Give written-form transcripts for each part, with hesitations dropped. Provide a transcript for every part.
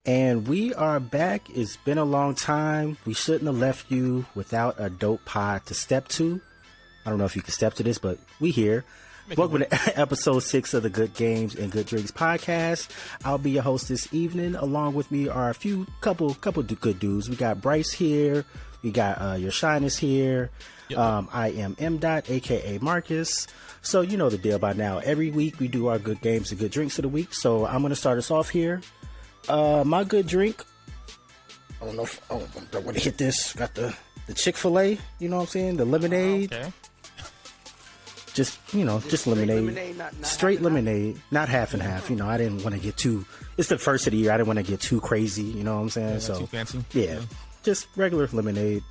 And we are back. It's been a long time. We shouldn't have left you without a dope pod to step to. I don't know if you can step to this, but we here. Welcome to episode 6 of the Good Games and Good Drinks podcast. I'll be your host this evening. Along with me are a couple good dudes. We got Bryce here. We got Your Shyness here. Yep. I am M. aka Marcus. So you know the deal by now. Every week we do our Good Games and Good Drinks of the week. So I'm going to start us off here. My good drink, I don't know if I want to hit this. Got the Chick-fil-A, you know what I'm saying? The lemonade. Okay. Just lemonade. Straight lemonade, not half and half. You know, I didn't want to get too, it's the first of the year. I didn't want to get too crazy, you know what I'm saying? Yeah, so too fancy. Yeah, just regular lemonade.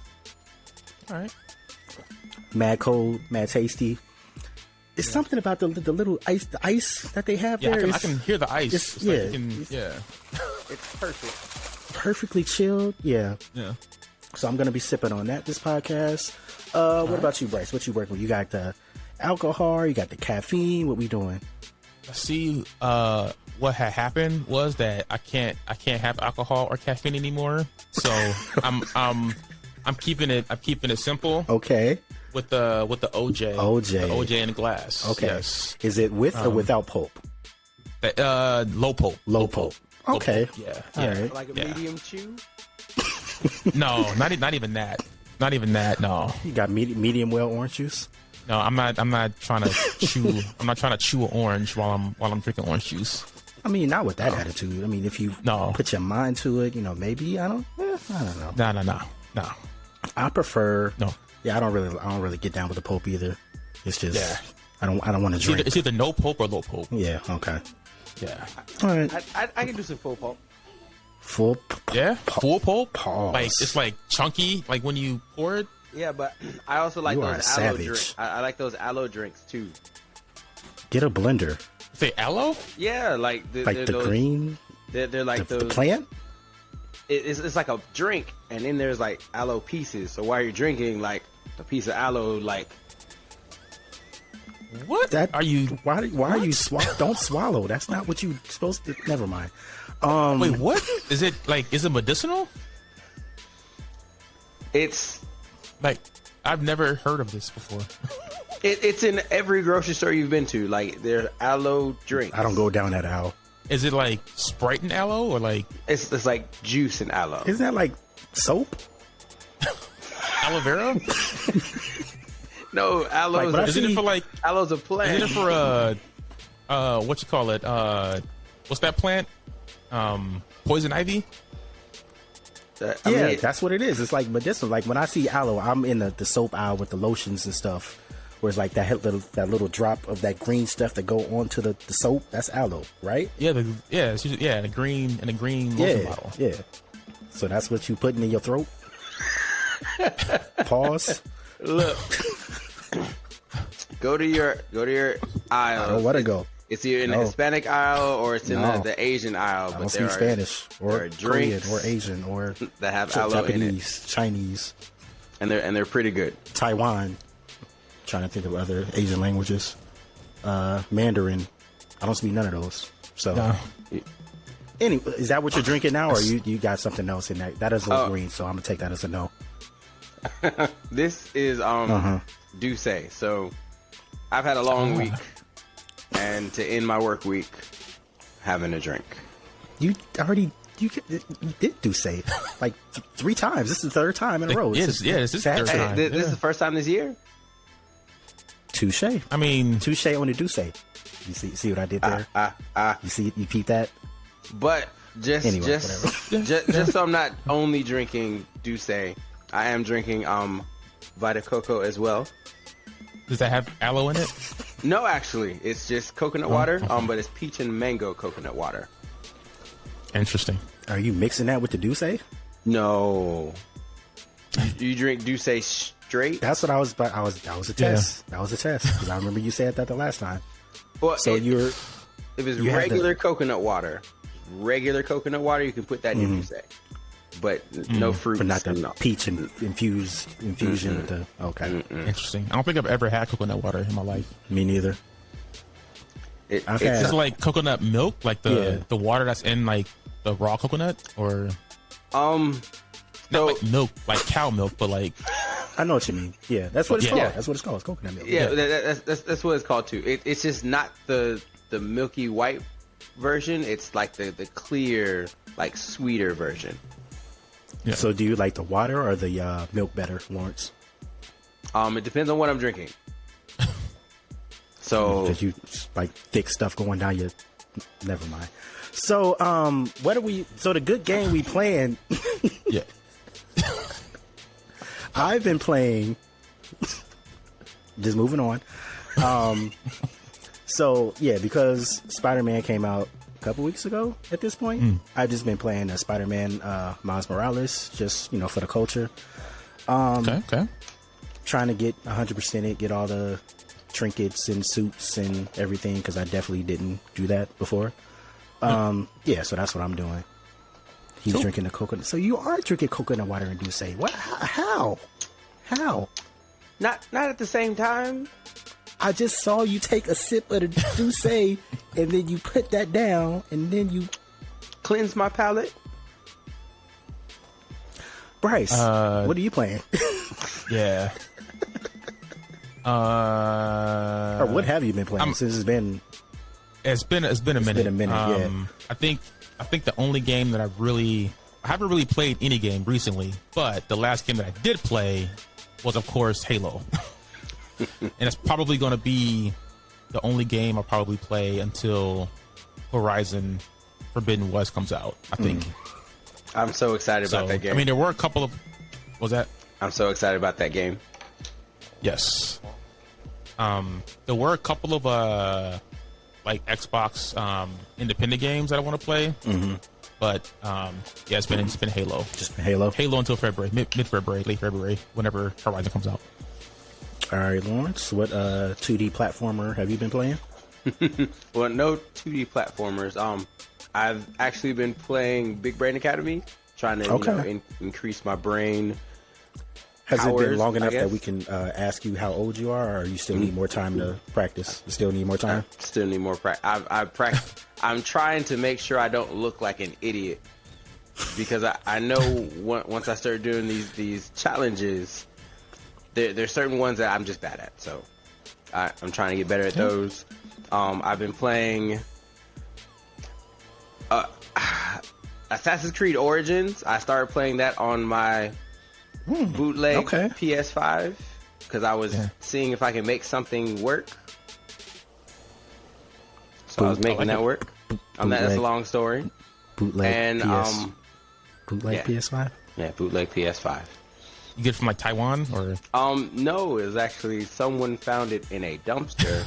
All right. Mad cold, mad tasty. It's something about the little ice that they have there. I can hear the ice. It's perfect. Perfectly chilled. Yeah. So I'm gonna be sipping on that this podcast. What about you, Bryce? What you working with? You got the alcohol, you got the caffeine. What we doing? See, what had happened was that I can't have alcohol or caffeine anymore. So I'm keeping it simple. Okay. With the OJ in a glass. Okay. Yes. Is it with or without pulp? Low pulp. Low pulp. Okay. Yeah. All right. Like a medium chew? No, not even that. Not even that. No. You got medium well orange juice? No, I'm not trying to chew. I'm not trying to chew an orange while I'm drinking orange juice. I mean, not with that attitude. I mean, if you put your mind to it, you know, maybe I don't know. No. I prefer. No. Yeah, I don't really get down with the pulp either. It's just I don't want to drink. It's either no pulp or low pulp. Yeah. Okay. Yeah. All right. I can do some full pulp. Full pulp. Pause. Like it's like chunky, like when you pour it. Yeah, but I also like those aloe drinks. I like those aloe drinks too. Get a blender. Say aloe? Yeah, like the green. They're like the plant. It's like a drink, and then there's like aloe pieces. So while you're drinking, like a piece of aloe, like what? That are you? Why are you don't swallow? That's not what you supposed to. Never mind. Wait, what is it like? Is it medicinal? It's like I've never heard of this before. It's in every grocery store you've been to. Like they're aloe drinks. I don't go down that aisle. Is it like Sprite and aloe or like? It's like juice and aloe. Isn't that like soap? Aloe vera? No, aloe. Like, isn't it for like aloe's a plant? Isn't it for what you call it? What's that plant? Poison ivy. I mean, that's what it is. It's like medicinal. Like when I see aloe, I'm in the soap aisle with the lotions and stuff. Where it's like that little drop of that green stuff that go onto the soap. That's aloe, right? Yeah, it's usually, the green lotion bottle. Yeah. So that's what you putting in your throat. Pause. Look. Go to your aisle. I don't want to go. It's either in the Hispanic aisle or it's in the Asian aisle. I don't speak Spanish or Korean or Asian or that have aloe Japanese, in it. Chinese, and they're pretty good. Taiwan. Trying to think of other Asian languages. Mandarin. I don't speak none of those. So, anyway, is that what you're drinking now, or you got something else in that? That is a little green, so I'm gonna take that as a no. This is Douce. So, I've had a long week, and to end my work week, having a drink. You did Douce like 3 times. This is the 3rd time in a row. This is the 3rd time. This is the first time this year. Touche. I mean, touche on the Douce. You see what I did there? You peep that? But just so I'm not only drinking Douce, I am drinking Vita Coco as well. Does that have aloe in it? No, actually, it's just coconut water. But it's peach and mango coconut water. Interesting. Are you mixing that with the Douce? No. You drink Douce straight? That's what I was. But that was a test. That was a test because I remember you said that the last time. Well, so if it's regular coconut water, you can put that in your Douce. But no fruit. But not the peach and infusion with the Interesting. I don't think I've ever had coconut water in my life. Me neither. It's like coconut milk, like the water that's in like the raw coconut, or So not like milk, like cow milk, but like I know what you mean. Yeah, that's what it's called. Yeah. That's what it's called. It's coconut milk. yeah, that's what it's called too. It's just not the milky white version. It's like the clear, like sweeter version. yeah. So do you like the water or the milk better, Lawrence? It depends on what I'm drinking. So Because you like thick stuff going down your. Never mind. So what are we? So the good game we playing. yeah. I've been playing. Just moving on. So yeah, because Spider-Man came out a couple weeks ago. At this point, I've just been playing Spider-Man Miles Morales, just for the culture. Okay. Trying to get 100% it, get all the trinkets and suits and everything, because I definitely didn't do that before. Yeah, so that's what I'm doing. He's Cool. drinking the coconut. So you are drinking coconut water and Douce. What? How? not at the same time. I just saw you take a sip of the Douce and then you put that down and then you... Cleanse my palate. Bryce, what are you playing? Yeah. Or what have you been playing since it's been... It's been a minute. been a minute, yeah. I think the only game that I haven't really played any game recently, but the last game that I did play was, of course, Halo. And it's probably going to be the only game I'll probably play until Horizon Forbidden West comes out, I think. I'm so excited about that game. I mean, there were a couple of... Was that? I'm so excited about that game. Yes. There were a couple of like Xbox independent games that I want to play. But yeah, it's been Halo. Just Halo? Halo until February, mid-February, late February, whenever Horizon comes out. All right, Lawrence, what 2D platformer have you been playing? Well, no 2D platformers. I've actually been playing Big Brain Academy, trying to increase my brain. Has it been hours, long enough I that guess. we can ask you how old you are, or you still need more time to practice? You still need more time? Still need more practice. I practice. I'm trying to make sure I don't look like an idiot, because I know once I start doing these challenges, there's certain ones that I'm just bad at. So I'm trying to get better at those. I've been playing Assassin's Creed Origins. I started playing that on my bootleg PS5 because I was seeing if I can make something work. So I was making that work. That's a long story. Bootleg And bootleg PS5? Yeah, bootleg PS5. You get it from like Taiwan or? No, it was actually someone found it in a dumpster.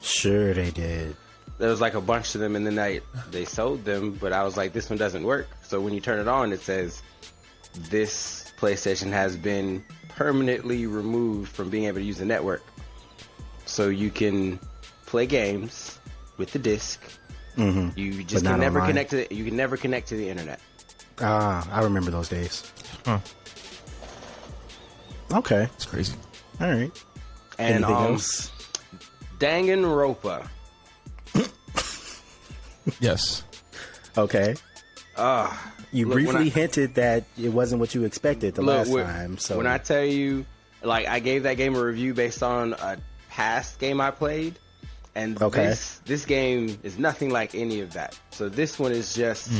Sure they did. There was like a bunch of them, and then they sold them, but I was like, this one doesn't work. So when you turn it on, it says, this PlayStation has been permanently removed from being able to use the network. So you can play games with the disc. You just can never connect to you can never connect to the internet. I remember those days. Huh. Okay. It's crazy. All right. And Anything else? Danganronpa. Yes. Okay. You Look, briefly hinted that it wasn't what you expected the last time. So when I tell you, like, I gave that game a review based on a past game I played, and this game is nothing like any of that. So this one is just,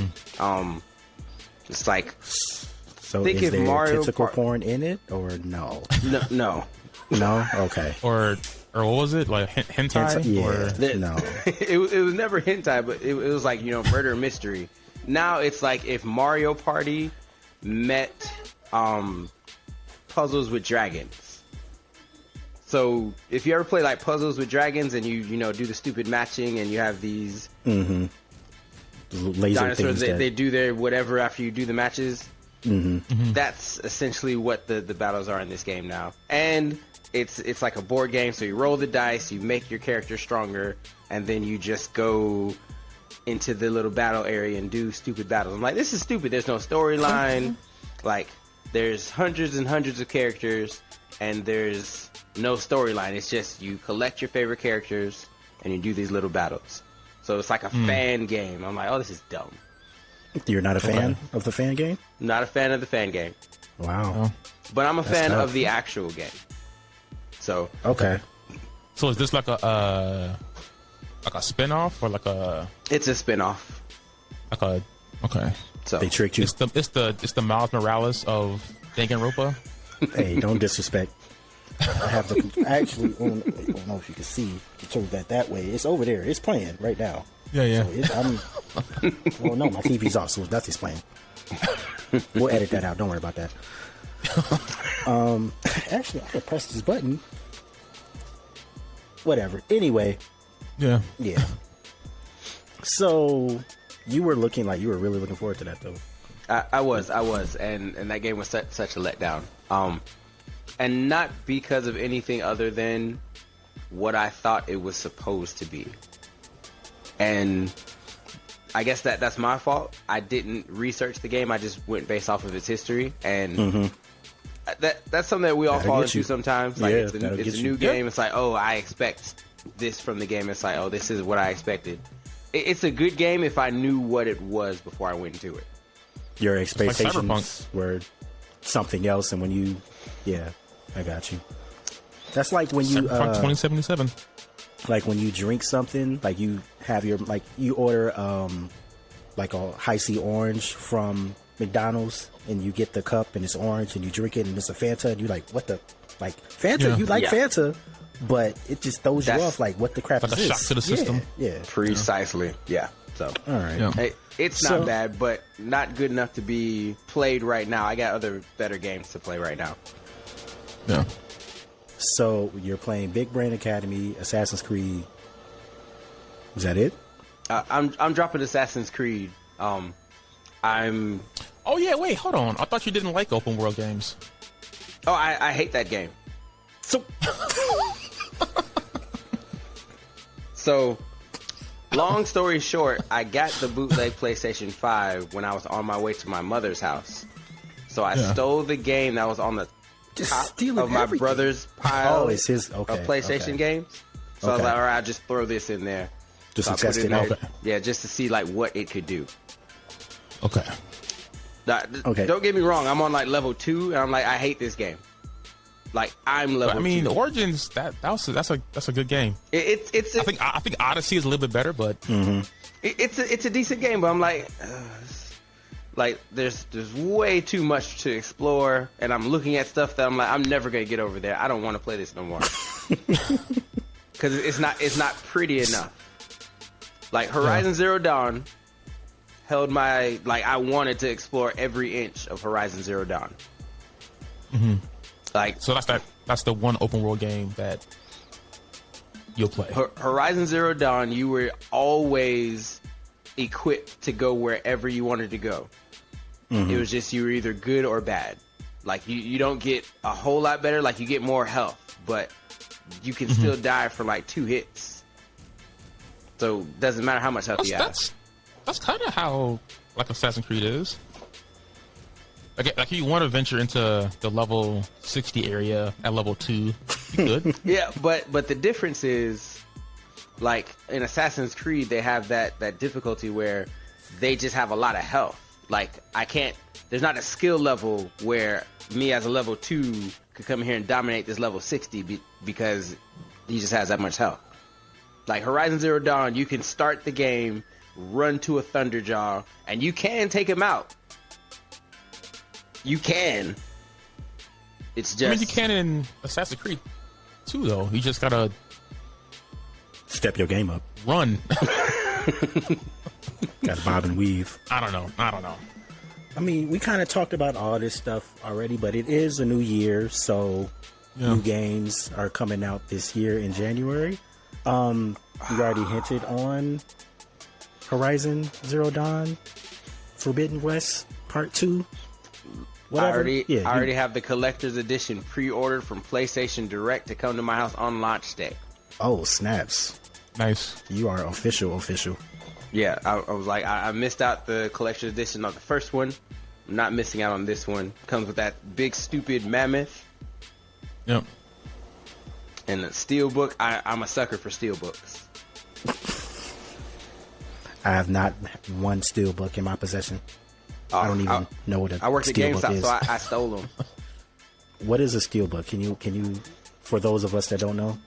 it's like. So think is if there Mario tentacle porn in it or no? No. No. Okay. Or what was it, like hentai? Yeah. Or No. it was never hentai, but it was like, murder mystery. Now it's like if Mario Party met Puzzles with Dragons. So if you ever play like Puzzles with Dragons and you do the stupid matching and you have these Laser dinosaurs, things they do their whatever after you do the matches. That's essentially what the battles are in this game now. And it's like a board game, so you roll the dice, you make your character stronger, and then you just go into the little battle area and do stupid battles. I'm like, this is stupid. There's no storyline. Like, there's hundreds and hundreds of characters, and there's no storyline. It's just you collect your favorite characters, and you do these little battles. So it's like a fan game. I'm like, oh, this is dumb. You're not a fan of the fan game? Not a fan of the fan game. Wow. Oh. But I'm a fan tough. of the actual game. So Okay. So is this like a spin-off or like a it's a spin-off. okay. So They tricked you. It's the Miles Morales of Danganronpa. Hey, don't disrespect. I have the actually. I don't know if you can see. You turn that way. It's over there. It's playing right now. Yeah. So well, no, my TV's off, so nothing's playing. We'll edit that out. Don't worry about that. Actually, I can press this button. Whatever. Anyway. Yeah. So you were really looking forward to that, though. I was, and that game was such a letdown. And not because of anything other than what I thought it was supposed to be. And I guess that's my fault. I didn't research the game. I just went based off of its history, and that's something that we all fall into sometimes. Like it's a new game. It's like, oh, I expect this from the game. It's like, oh, this is what I expected. It's a good game if I knew what it was before I went into it. Your expectations like were something else, and when you, I got you. That's like when you Cyberpunk 2077. like when you drink something, like you have you order like a high C orange from McDonald's, and you get the cup and it's orange, and you drink it and it's a Fanta, and you're like, what the, like Fanta? Yeah. You like Yeah. Fanta, but it just throws you off. Like, what the crap Like is a this? shock to the system. Yeah. Precisely. Yeah. So. All right. Yeah. Hey, it's So- not bad, but not good enough to be played right now. I got other better games to play right now. Yeah. So you're playing Big Brain Academy, Assassin's Creed. Is that it? I'm dropping Assassin's Creed. I'm. Oh yeah. Wait. Hold on. I thought you didn't like open world games. Oh, I hate that game. So So, long story short, I got the bootleg PlayStation 5 when I was on my way to my mother's house. So I stole the game that was on the Just top stealing of my everything. brother's pile it's his. Okay. of PlayStation okay. games. So I was Okay. like, all right, I'll just throw this in there. Just So I to put test in it there, out. Okay. yeah, just to see like what it could do. Okay. Okay. Don't get me wrong, I'm on like level 2, and I'm like, I hate this game. Like I'm level. But, I mean, 2. Origins. That's a good game. It's a, I think Odyssey is a little bit better, but it's a decent game, but I'm like there's way too much to explore, and I'm looking at stuff that I'm like, I'm never gonna get over there. I don't want to play this no more because it's not pretty enough. Like Horizon Zero Dawn held my, like, I wanted to explore every inch of Horizon Zero Dawn. Like, so that's the one open world game that you'll play. Horizon Zero Dawn, you were always equipped to go wherever you wanted to go. It was just, you were either good or bad. Like, you don't get a whole lot better. Like, you get more health, but you can still die for like 2 hits. So doesn't matter how much health you have. That's kind of how like Assassin's Creed is. Like you want to venture into the level 60 area at level 2, you could. Yeah, but the difference is, like in Assassin's Creed, they have that difficulty where they just have a lot of health. Like there's not a skill level where me as a level 2 could come here and dominate this level 60 because he just has that much health. Like Horizon Zero Dawn, you can start the game, run to a Thunderjaw, and you can take him out. You can. It's just. I mean, you can in Assassin's Creed too, though. You just gotta Step your game up. run. Got to bob and weave. I don't know. I mean, we kind of talked about all this stuff already, but it is a new year, so new games are coming out this year in January. You already hinted on Horizon Zero Dawn, Forbidden West Part 2. Whatever. I already have the collector's edition pre-ordered from PlayStation Direct to come to my house on launch day. Oh, snaps. Nice. You are official. Yeah, I was like, I missed out the collector's edition on the first one. I'm not missing out on this one. Comes with that big stupid mammoth Yep. and the steelbook. I'm a sucker for steelbooks. I have not one steelbook in my possession. I don't even know what a steelbook is. I worked at GameStop, so I stole them. What is a steelbook? Can you, for those of us that don't know?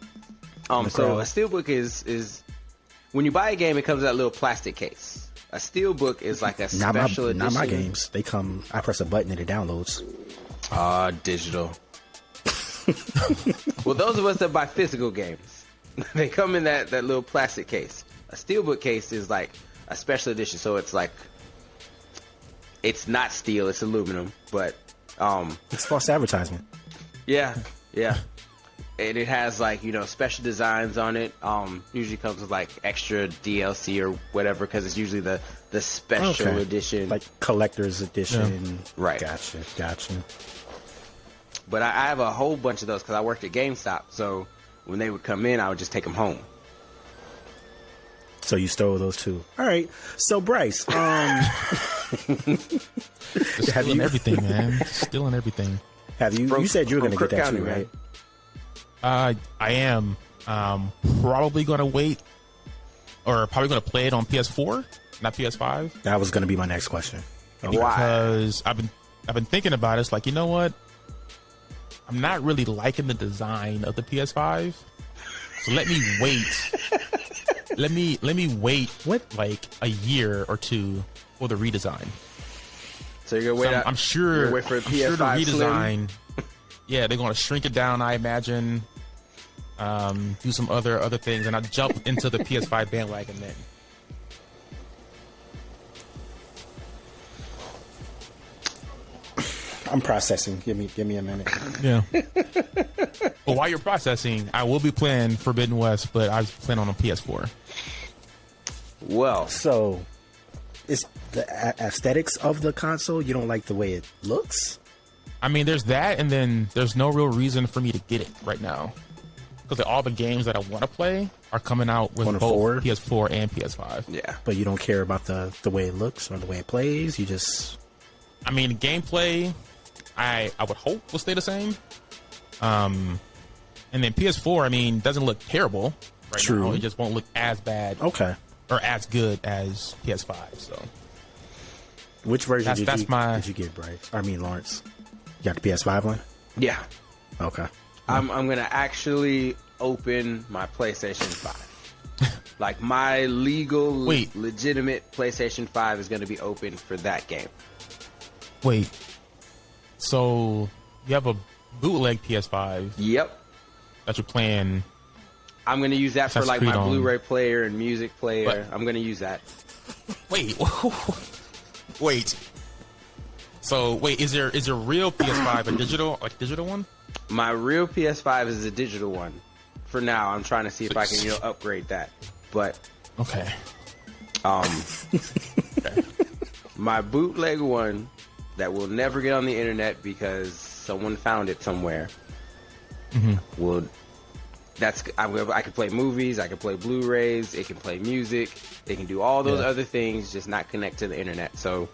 So a steelbook is when you buy a game, it comes in that little plastic case. A steelbook is like a special edition. Not my games. They come. I press a button and it downloads. Digital. Well, those of us that buy physical games, they come in that little plastic case. A steelbook case is like a special edition, so it's like it's not steel, it's aluminum, but it's false advertisement. Yeah. And it has like, special designs on it. Usually comes with like extra DLC or whatever, because it's usually the special edition, like collector's edition. Yeah. Right. Gotcha. But I have a whole bunch of those because I worked at GameStop. So when they would come in, I would just take them home. So you stole those too. All right. So Bryce, stealing everything, man. Stealing everything. Have you? You said you were going to get that too, right? I am. Probably going to wait, or probably going to play it on PS4, not PS5. That was going to be my next question. Okay. Because I've been thinking about it. It's like, you know what? I'm not really liking the design of the PS5, so let me wait. let me wait. What? Like a year or two for the redesign. So you're gonna wait. I'm sure. Wait for a PS5 I'm sure the redesign. Slim. Yeah, they're gonna shrink it down, I imagine. Do some other things, and I'll jump into the PS5 bandwagon then. I'm processing. Give me a minute. Yeah. But while you're processing, I will be playing Forbidden West, but I was playing on a PS4. Well, so is the aesthetics of the console, you don't like the way it looks? I mean, there's that, and then there's no real reason for me to get it right now, because all the games that I want to play are coming out with both PS4 and PS5. Yeah, but you don't care about the way it looks or the way it plays. You just, I mean, gameplay, I would hope will stay the same. And then PS4, I mean, doesn't look terrible right now. It just won't look as bad, or as good as PS5. So, which version did you get, Bryce? I mean, Lawrence. You got the PS5 one? Yeah. Okay. I'm gonna actually open my PlayStation 5. Like my legitimate PlayStation 5 is gonna be open for that game. Wait. So you have a bootleg PS5? Yep. That you're playing? I'm gonna use that for like my Blu-ray player and music player. What? I'm gonna use that. Wait. So wait, is your real PS5 a digital one? My real PS5 is a digital one. For now, I'm trying to see if I can upgrade that. But okay. My bootleg one that will never get on the internet because someone found it somewhere. Mm-hmm. I can play movies, I can play Blu-rays, it can play music, it can do all those other things, just not connect to the internet. So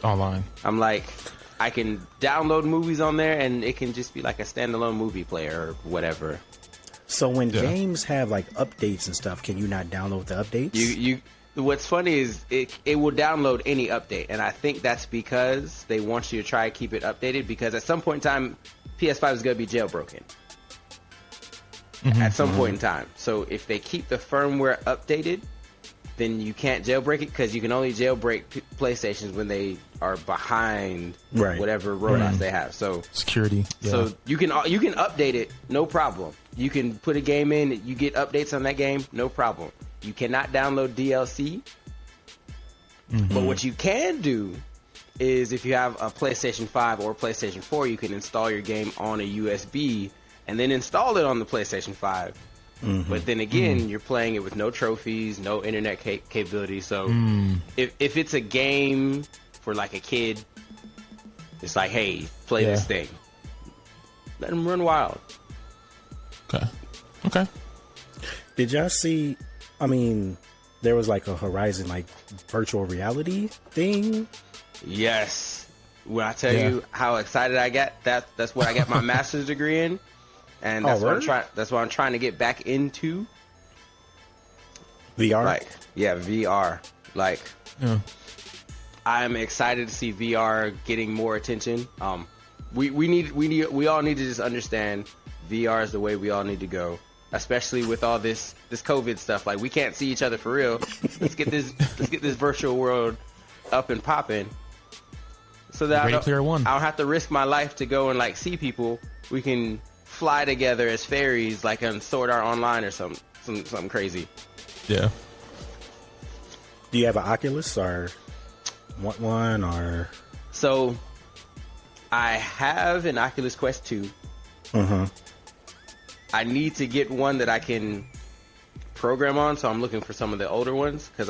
online. I'm like, I can download movies on there and it can just be like a standalone movie player or whatever. So when games have like updates and stuff, can you not download the updates? What's funny is it will download any update, and I think that's because they want you to try to keep it updated, because at some point in time PS5 is going to be jailbroken. At some point in time. So if they keep the firmware updated, then you can't jailbreak it, because you can only jailbreak PlayStations when they are behind whatever roadblocks they have. So security. Yeah. So you can update it, no problem. You can put a game in, you get updates on that game, no problem. You cannot download DLC. But what you can do is, if you have a PlayStation 5 or PlayStation 4, you can install your game on a USB and then install it on the PlayStation 5. But then again, you're playing it with no trophies, no internet capability. So if it's a game for like a kid, it's like, hey, play this thing. Let them run wild. Okay. Did y'all see, I mean, there was like a Horizon like virtual reality thing? Yes. When I tell you how excited I got, that's what I got my master's degree in. And that's what I'm trying to get back into. VR? Like, yeah, VR. Like, Yeah. I'm excited to see VR getting more attention. We all need to just understand VR is the way we all need to go, especially with all this COVID stuff. Like, we can't see each other for real. Let's get this virtual world up and popping, so that I don't have to risk my life to go and like see people. We can fly together as fairies, like on Sword Art Online or something crazy. Yeah. Do you have an Oculus or want one or? So, I have an Oculus Quest 2. I need to get one that I can program on, so I'm looking for some of the older ones, because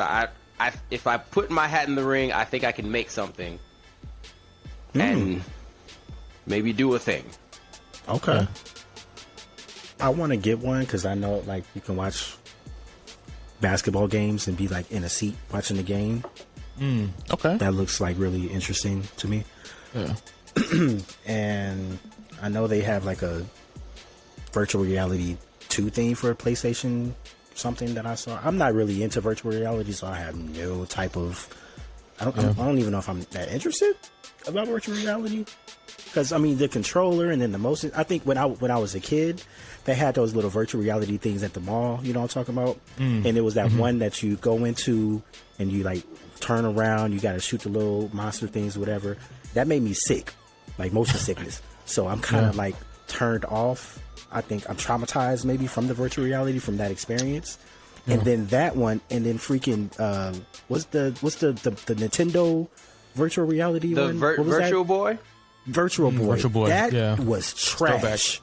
if I put my hat in the ring, I think I can make something and maybe do a thing. Okay. I want to get one because I know like you can watch basketball games and be like in a seat watching the game. Okay. That looks like really interesting to me. Yeah. And I know they have like a virtual reality 2 thing for PlayStation, something that I saw. I'm not really into virtual reality, so I have no type of. I don't even know if I'm that interested about virtual reality. Because I mean, the controller and then the motion. I think when I was a kid, they had those little virtual reality things at the mall. You know what I'm talking about? And it was that one that you go into and you like turn around. You got to shoot the little monster things, whatever. That made me sick, like motion sickness. So I'm kind of like turned off. I think I'm traumatized maybe from the virtual reality from that experience. And then that one, and then freaking what's the Nintendo virtual reality one? Virtual Boy. Virtual Boy. Virtual Boy. That was trash.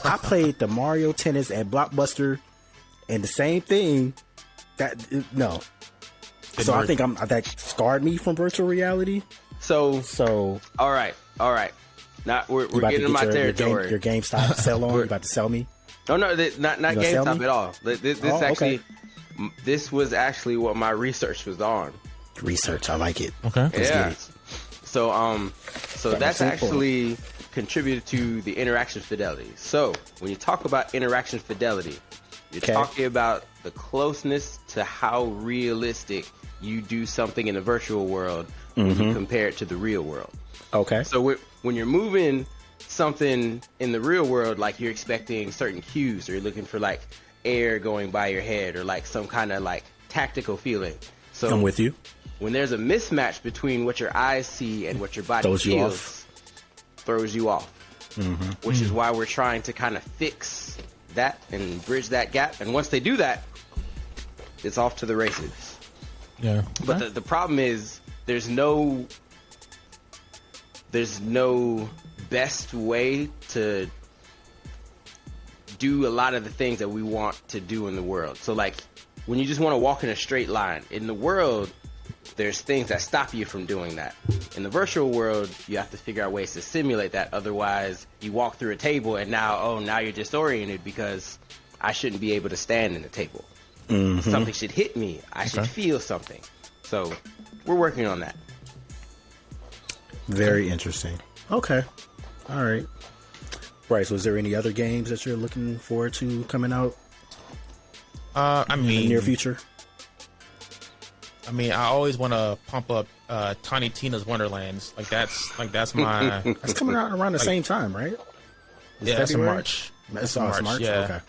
I played the Mario Tennis at Blockbuster, and the same thing. No. So I think that scarred me from virtual reality. So all right. Now we're getting in my territory. Your GameStop sell on. You about to sell me? Oh no, not GameStop at all. This was actually what my research was on. Research, I like it. Okay. Yeah. So that's actually contributed to the interaction fidelity. So when you talk about interaction fidelity, you're talking about the closeness to how realistic you do something in the virtual world when you compare it to the real world. Okay. So when you're moving something in the real world, like you're expecting certain cues, or you're looking for like air going by your head, or like some kind of like tactical feeling. So I'm with you. When there's a mismatch between what your eyes see and what your body feels, throws you off. Which is why we're trying to kind of fix that and bridge that gap. And once they do that, it's off to the races. Yeah. But the problem is there's no best way to do a lot of the things that we want to do in the world. So like when you just want to walk in a straight line in the world, there's things that stop you from doing that. In the virtual world, you have to figure out ways to simulate that. Otherwise, you walk through a table and now you're disoriented because I shouldn't be able to stand in the table. Something should hit me. I should feel something. So we're working on that. Very interesting. Okay. All right. Bryce, was there any other games that you're looking forward to coming out? In the near future? I mean, I always want to pump up Tiny Tina's Wonderlands. That's my. That's coming out around the same time, right? That's in March. That's March. Yeah.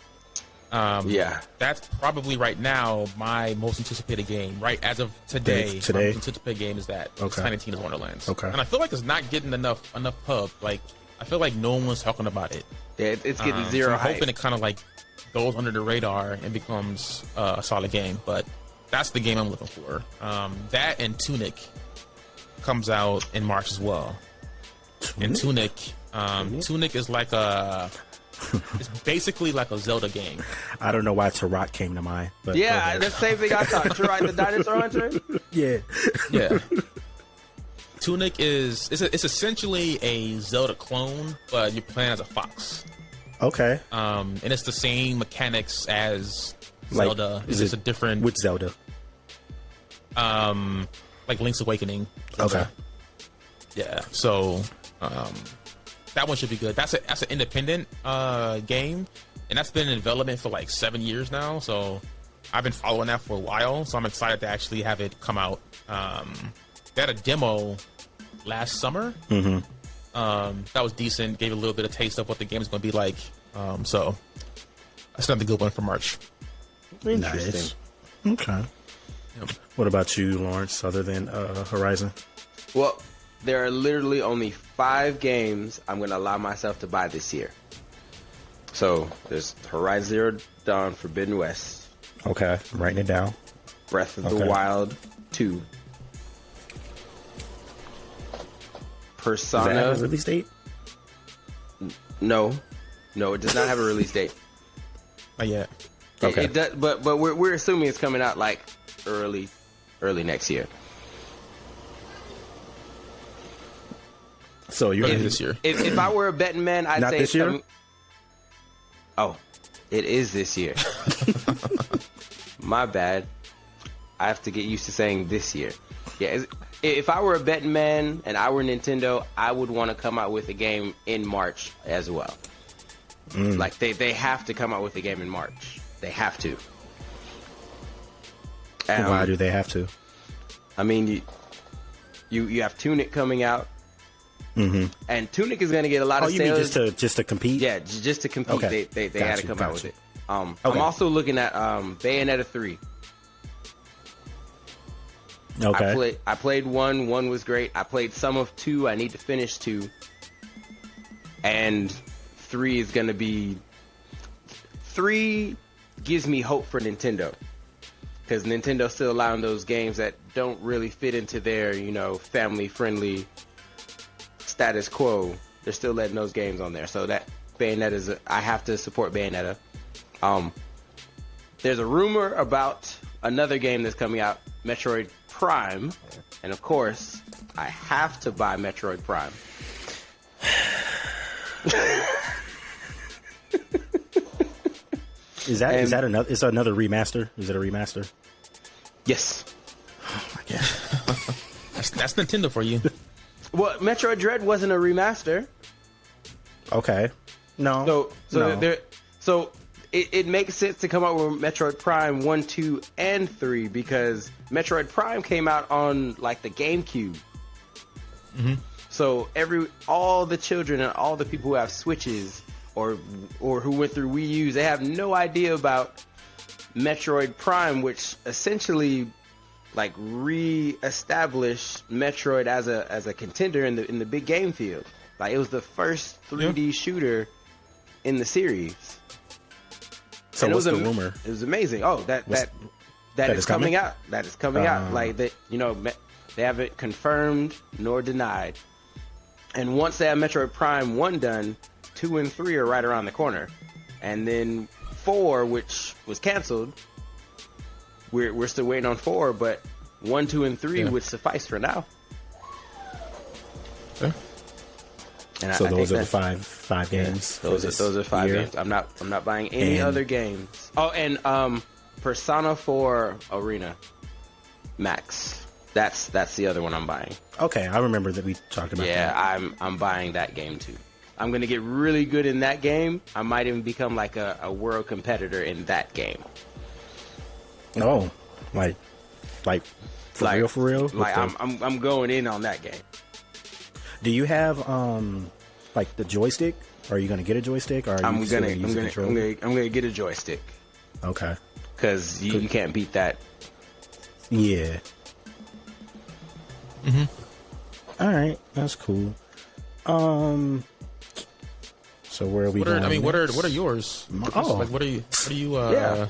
Okay. That's probably right now my most anticipated game. Right as of today, my most anticipated game is that Tiny Tina's Wonderlands. Okay. And I feel like it's not getting enough pub. Like I feel like no one's talking about it. Yeah, it's getting zero. So I'm hoping it kind of like goes under the radar and becomes a solid game, but. That's the game I'm looking for. That and Tunic comes out in March as well. And Tunic is like it's basically like a Zelda game. I don't know why Turok came to mind. But yeah, the same thing I thought. Turok the Dinosaur Hunter? Yeah. Tunic it's essentially a Zelda clone, but you're playing as a fox. Okay. And it's the same mechanics as Zelda. It's just a different. Which Zelda? Like Link's Awakening. Okay. Yeah. So, that one should be good. That's an independent game, and that's been in development for like 7 years now. So, I've been following that for a while, so I'm excited to actually have it come out. They had a demo last summer. That was decent. Gave a little bit of taste of what the game is going to be like. So that's another good one for March. Nice. Okay. Yep. What about you, Lawrence, other than Horizon? Well, there are literally only 5 games I'm going to allow myself to buy this year. So there's Horizon Zero Dawn, Forbidden West. Okay, I'm writing it down. Breath of the Wild 2. Persona. Does that have a release date? No, it does not have a release date. Not yet. Okay. It does, but we're assuming it's coming out like early next year. So you're this year. If I were a betting man, I'd Not say this year? Oh, it is this year. My bad. I have to get used to saying this year. Yeah, if I were a betting man and I were Nintendo, I would want to come out with a game in March as well. Like they have to come out with a game in March. They have to. Why do they have to? I mean, you have Tunic coming out, and Tunic is going to get a lot of you sales. mean just to compete? Yeah, just to compete. Okay. They had to come out with it. I'm Okay. also looking at Bayonetta 3. Okay. I played 1. 1 was great. I played some of 2. I need to finish 2. And 3 is going to be... 3 gives me hope for Nintendo. Because Nintendo's still allowing those games that don't really fit into their, family-friendly status quo. They're still letting those games on there. So that Bayonetta I have to support Bayonetta. There's a rumor about another game that's coming out, Metroid Prime, and of course, I have to buy Metroid Prime. Is that another? Is another remaster? Is it a remaster? Yes. Oh my god. That's Nintendo for you. Well, Metroid Dread wasn't a remaster. Okay. No. So it makes sense to come out with Metroid Prime 1, 2, and 3 because Metroid Prime came out on like the GameCube. So all the children and all the people who have Switches or who went through Wii U's, they have no idea about Metroid Prime, which essentially like re-established Metroid as a contender in the big game field. Like it was the first 3D shooter in the series. So what's the rumor? It was amazing. Oh, that is coming out. That is coming out. Like that, they haven't confirmed nor denied. And once they have Metroid Prime 1 done, 2 and 3 are right around the corner. And then 4, which was canceled, we're still waiting on 4, but 1, 2, and 3 would suffice for now. Okay. And so those are the five games. Those are 5 games. I'm not buying any other games. Oh, and Persona 4 Arena Max. That's the other one I'm buying. Okay, I remember that we talked about that. Yeah, I'm buying that game too. I'm gonna get really good in that game. I might even become like a world competitor in that game. Oh, like for real? Like I'm going in on that game. Do you have like the joystick? Are you gonna get a joystick? Or are I'm you gonna get a joystick. Okay. Because you can't beat that. Yeah. All right, that's cool. So where are we going? I mean, what are yours? Oh, like what are you? Yeah.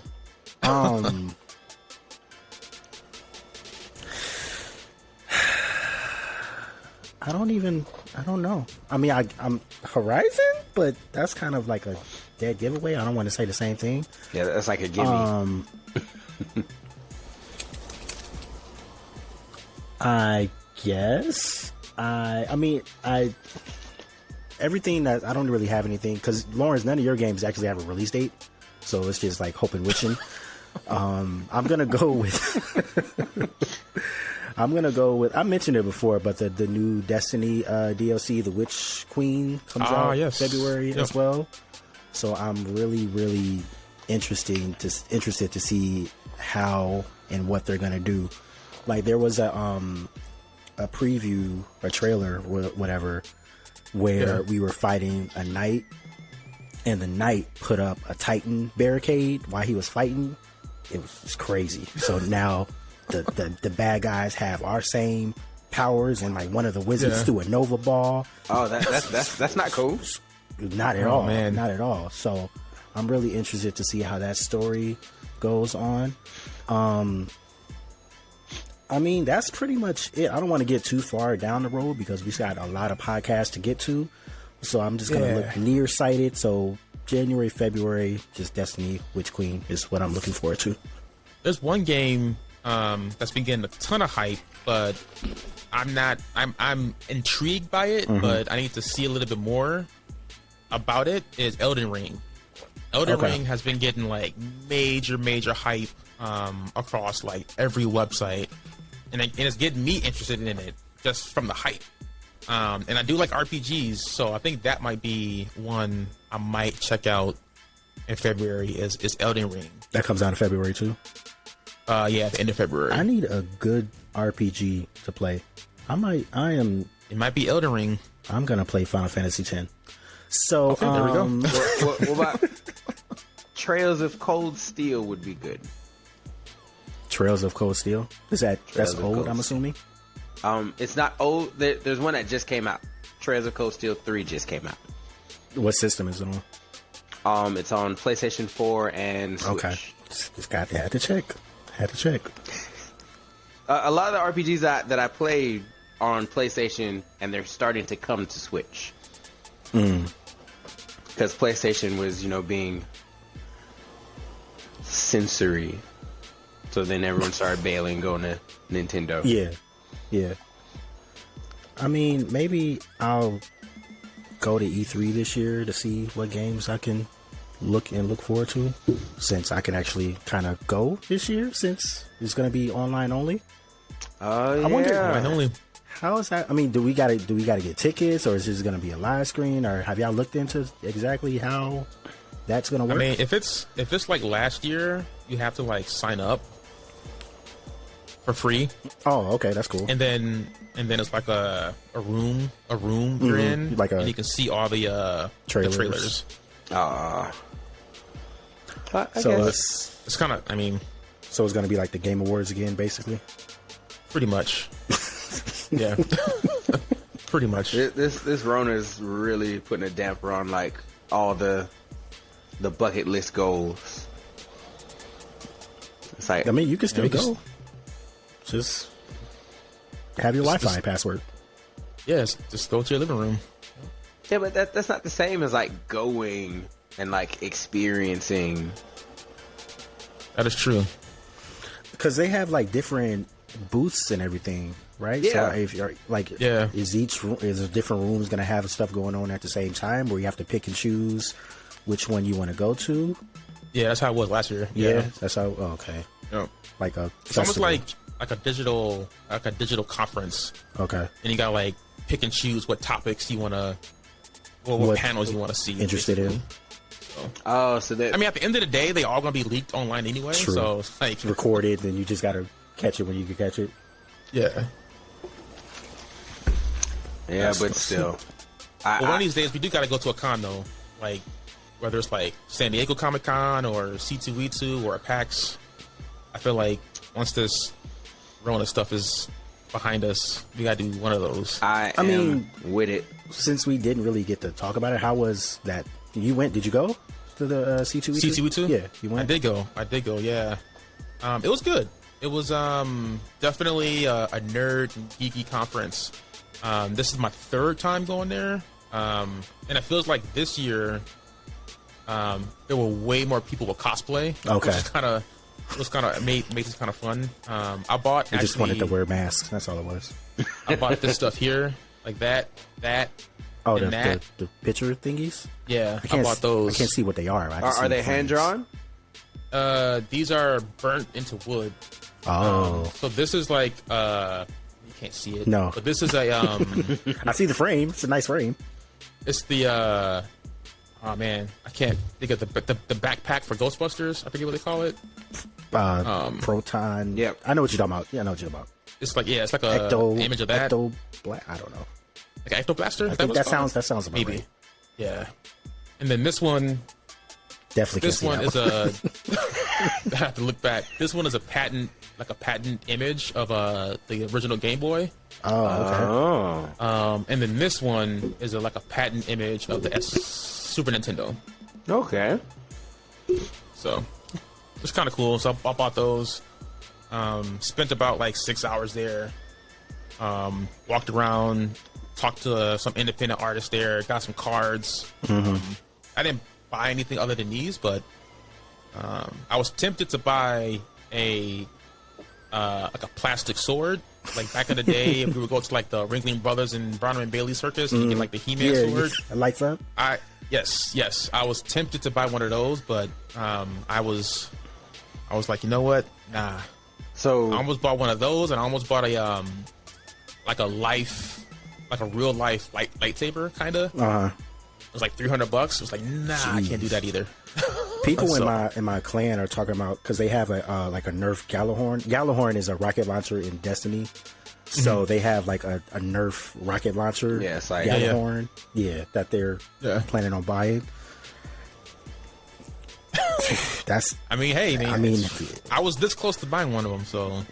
I don't know. I mean, I'm Horizon, but that's kind of like a dead giveaway. I don't want to say the same thing. Yeah, that's like a gimme. I guess. I mean, everything that I don't really have anything because Lawrence, none of your games actually have a release date, so it's just like hope and wishing. I'm gonna go with. I mentioned it before, but the new Destiny DLC, the Witch Queen, comes out February as well. So I'm really, really interested to see how and what they're gonna do. Like there was a preview, a trailer, whatever, where we were fighting a knight, and the knight put up a Titan barricade while he was fighting. It was crazy. So now the bad guys have our same powers, and like one of the wizards threw a Nova ball. Oh, that's not cool. Not at all, man. Not at all. So I'm really interested to see how that story goes on. I mean, that's pretty much it. I don't want to get too far down the road because we've got a lot of podcasts to get to. So I'm just going to look nearsighted. So January, February, just Destiny Witch Queen is what I'm looking forward to. There's one game that's been getting a ton of hype, but I'm intrigued by it, but I need to see a little bit more about it, is Elden Ring. Elden Ring has been getting like major hype across like every website, and it's getting me interested in it just from the hype. And I do like RPGs, so I think that might be one I might check out in February. Is Elden Ring. That comes out in February too. Yeah, at the end of February. I need a good RPG to play. It might be Elden Ring. I'm gonna play Final Fantasy X. So okay, there we go. What about Trails of Cold Steel would be good. Trails of Cold Steel? That's old, I'm assuming? It's not old. There's one that just came out. Trails of Cold Steel 3 just came out. What system is it on? It's on PlayStation 4 and Switch. Okay. Just had to check. A lot of the RPGs that I played are on PlayStation, and they're starting to come to Switch. Because PlayStation was, being sensory. So then everyone started bailing, going to Nintendo. Yeah. I mean, maybe I'll go to E3 this year to see what games I can look forward to, since I can actually kind of go this year, since it's going to be online only. I wonder, online only. How is that? I mean, do we gotta get tickets, or is this going to be a live screen, or have y'all looked into exactly how that's going to work? I mean, if it's like last year, you have to like sign up for free. Oh, okay, that's cool. And then it's like a room you're in, and you can see all the trailers. So It's kind of, so it's going to be like the Game Awards again, basically. Pretty much. Yeah. Pretty much. This Rona is really putting a damper on like all the bucket list goals. It's like, I mean, you can still go. Just have your Wi-Fi password. Yes, just go to your living room. Yeah, but that's not the same as like going and like experiencing. That is true. Because they have like different booths and everything, right? Yeah. So if you're like, is a different rooms going to have stuff going on at the same time, where you have to pick and choose which one you want to go to? Yeah, that's how it was last year. Yeah, that's how. Oh, okay. Yeah. Like a. It's almost like a digital conference. Okay. And you gotta like pick and choose what topics you want to, what panels you want to see. Interested basically. in. So that. I mean, at the end of the day, they all gonna be leaked online anyway. True. So it's like recorded, and you just gotta catch it when you can catch it. Yeah. Yeah, but still. One of these days, we do gotta go to a con though, like whether it's like San Diego Comic Con or C2E2 or a PAX. I feel like once this Rona stuff is behind us, we gotta do one of those. I mean, with it. Since we didn't really get to talk about it, how was that? Did you go to the C2E2? C2E2? Yeah, you went? I did go, yeah. It was good. It was definitely a nerd and geeky conference. This is my third time going there. And it feels like this year there were way more people with cosplay. Okay. Which was kind of made this kind of fun. I bought. You just wanted to wear masks. That's all it was. I bought this stuff here, like that. Oh, and the picture thingies. Yeah, I bought those. I can't see what they are. Are they hand drawn? These are burnt into wood. Oh, so this is like you can't see it. No, but this is a I see the frame. It's a nice frame. It's the oh man, I can't think of the backpack for Ghostbusters. I forget what they call it. Proton. Yep. I know what you're talking about. Yeah, I know what you're talking about. It's like it's like a image of that. I don't know. Like an Ecto Blaster. I think that sounds about maybe. Right. Yeah. And then this one. Definitely. This one is a. I have to look back. This one is a patent image of the original Game Boy. Oh, okay. And then this one is like a patent image of the Super Nintendo. Okay. So it's kind of cool. So I bought those. Spent about like 6 hours there. Walked around, talked to some independent artists there, got some cards. I didn't buy anything other than these, but I was tempted to buy like a plastic sword. Like back in the day, if we would go to like the Ringling Brothers and Barnum and Bailey Circus, and you get like the He-Man sword. It lights up. Yes. I was tempted to buy one of those, but I was like, you know what? Nah. So I almost bought one of those, and I almost bought a real life lightsaber kind of. It was like $300. It was like, nah, I can't do that either. People in my clan are talking about, because they have a Nerf Gallahorn. Gallahorn is a rocket launcher in Destiny, so they have like a Nerf rocket launcher. Yeah, it's like Gallahorn. Yeah, that they're planning on buying. I mean, I was this close to buying one of them, so.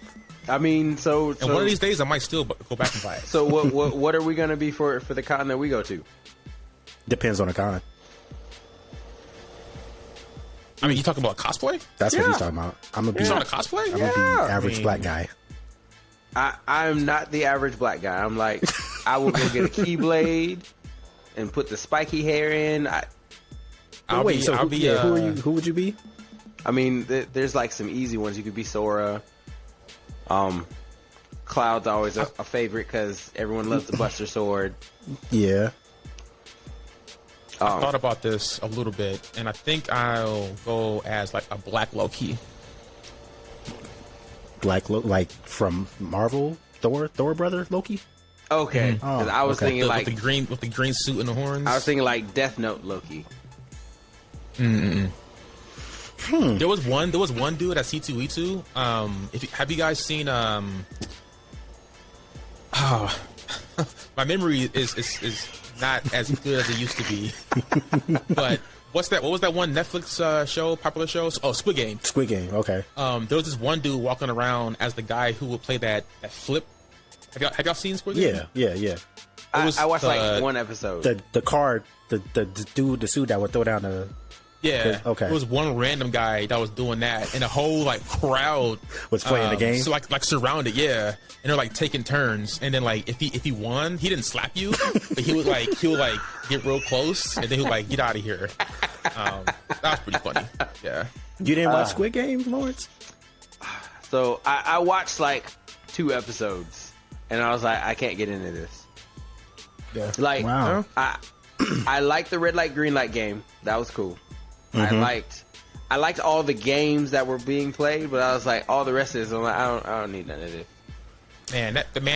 I mean, so and one of these days I might still go back and buy it. So what are we gonna be for the con that we go to? Depends on the con. I mean, you talking about cosplay? That's what he's talking about. I'm gonna be on a cosplay. I'm gonna be average black guy. I'm not the average black guy. I'm like, I will go get a keyblade and put the spiky hair in. Who would you be? I mean, there's like some easy ones. You could be Sora. Cloud's always a favorite because everyone loves the Buster Sword. Yeah. I thought about this a little bit, and I think I'll go as like a Black Loki. Like from Marvel, Thor brother Loki. Okay, because I was thinking like with the green suit and the horns. I was thinking like Death Note Loki. There was one dude at C2E2. Have you guys seen my memory is not as good as it used to be. But what was that one Netflix show, popular show? Oh, Squid Game. Squid Game, okay. There was this one dude walking around as the guy who would play that flip. Have y'all seen Squid Game? Yeah. I watched like one episode. The suit that would throw down the... Yeah. Okay. There was one random guy that was doing that, and a whole like crowd was playing the game. So like surrounded, yeah, and they're like taking turns. And then like if he won, he didn't slap you, but he would get real close, and then he would like get out of here. That was pretty funny. Yeah. You didn't watch Squid Game, Lawrence? So I watched like 2 episodes, and I was like, I can't get into this. Yeah. Like, wow. I liked the red light green light game. That was cool. I liked all the games that were being played, but I was like, all the rest of this, I'm like, I don't need none of this. Man,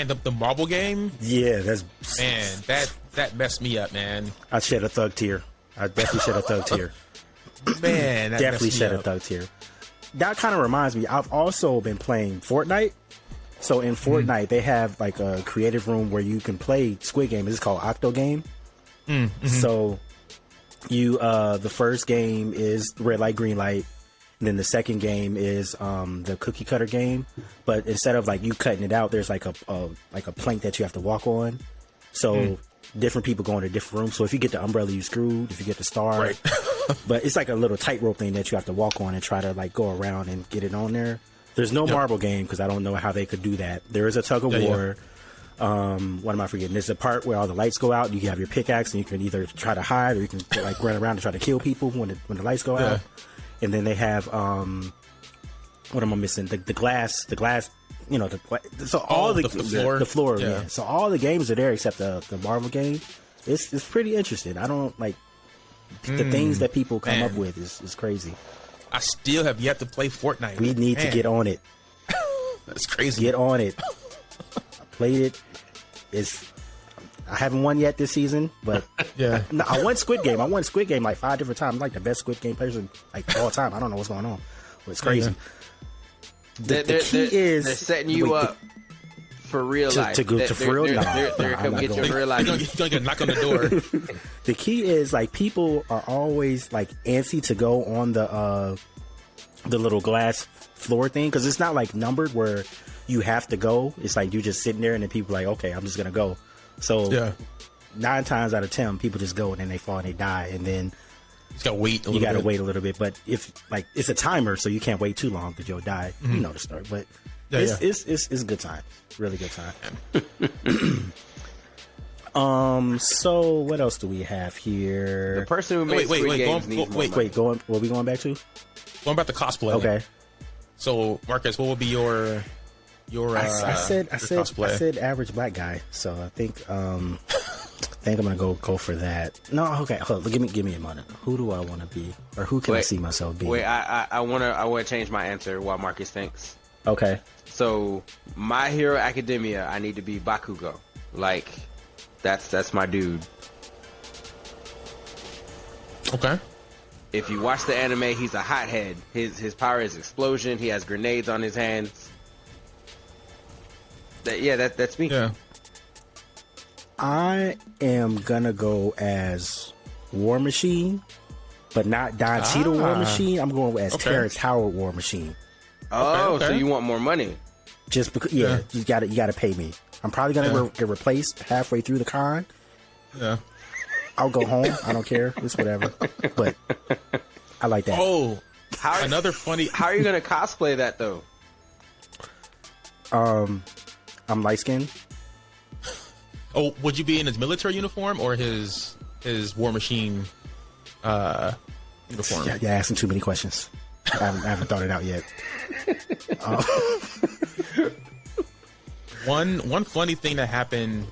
the marble game. Yeah, that messed me up, man. I shed a thug tear. I definitely shed a thug tear. Man, that definitely messed me shed a thug tear. That kind of reminds me. I've also been playing Fortnite. So in Fortnite, they have like a creative room where you can play Squid Game. It's called Octo Game. So. The first game is red light, green light, and then the second game is the cookie cutter game. But instead of like you cutting it out, there's like a plank that you have to walk on. So different people go into different rooms. So if you get the umbrella, you screwed. If you get the star, right. But it's like a little tightrope thing that you have to walk on and try to like go around and get it on there. There's no marble game because I don't know how they could do that. There is a tug of war. What am I forgetting? There's a part where all the lights go out. You have your pickaxe, and you can either try to hide or you can like run around and try to kill people when the lights go out. And then they have what am I missing? The glass. You know, the floor. Yeah. So all the games are there except the Marvel game. It's pretty interesting. I don't like the things that people come up with is crazy. I still have yet to play Fortnite. We need to get on it. That's crazy. Get on it. Played it. I haven't won yet this season, but yeah. No, I won Squid Game. I won Squid Game like 5 different times. I'm like the best Squid Game person like all time. I don't know what's going on, but it's crazy. The key is they're setting you up for real life. For real life. They're come get you in real life. You're gonna get a knock on the door. The key is like people are always like antsy to go on the little glass floor thing because it's not like numbered where you have to go. It's like you just sitting there and then people are like, okay, I'm just gonna go. So 9 times out of 10, people just go and then they fall and they die, and then you gotta wait. You gotta wait a little bit. But if like it's a timer, so you can't wait too long because you'll die. Mm-hmm. You know the story, but it's a good time, really good time. So what else do we have here? The person who made Squid Games needs more money. What are we going back to? Going back to cosplay. Okay. So Marcus, what would be your I said average black guy, so I think I'm gonna go for that. No, okay, hold on, give me a minute. Who do I want to be, or who can I see myself being? Wait, I wanna change my answer while Marcus thinks. Okay. So My Hero Academia, I need to be Bakugo. Like that's my dude. Okay. If you watch the anime, he's a hothead. His power is explosion. He has grenades on his hands. That's me. Yeah. I am gonna go as War Machine, but not Don Cheadle War Machine. I'm going as Terrence Howard War Machine. Oh, okay. So you want more money? Just because, you gotta pay me. I'm probably gonna get replaced halfway through the con. Yeah. I'll go home. I don't care. It's whatever. But I like that. Oh, another funny. How are you gonna cosplay that though? I'm light skinned. Oh, would you be in his military uniform or his War Machine uniform? Yeah, asking too many questions. I haven't thought it out yet. One funny thing that happened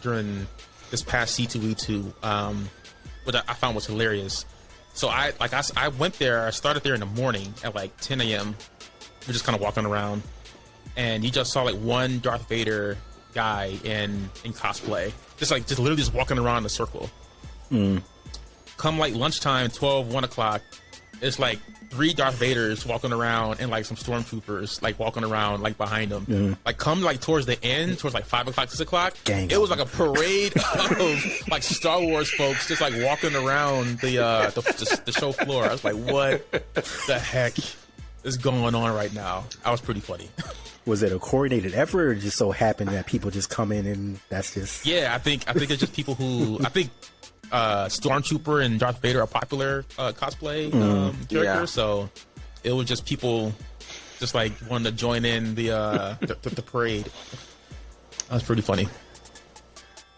during this past C2E2, which I found was hilarious. So I went there. I started there in the morning at like 10 a.m. We're just kind of walking around, and you just saw like one Darth Vader guy in cosplay, just literally just walking around in a circle. Come like lunchtime, 1 o'clock, it's like 3 Darth Vaders walking around and like some stormtroopers like walking around like behind them. Like come like towards the end, towards like 5 o'clock, 6 o'clock, it was like a parade of like Star Wars folks just like walking around the show floor. I was like, what the heck is going on right now? I was pretty funny. Was it a coordinated effort, or just so happened that people just come in and that's just? Yeah, I think it's just people who I think Stormtrooper and Darth Vader are popular cosplay characters, so it was just people just like wanting to join in the parade. That was pretty funny.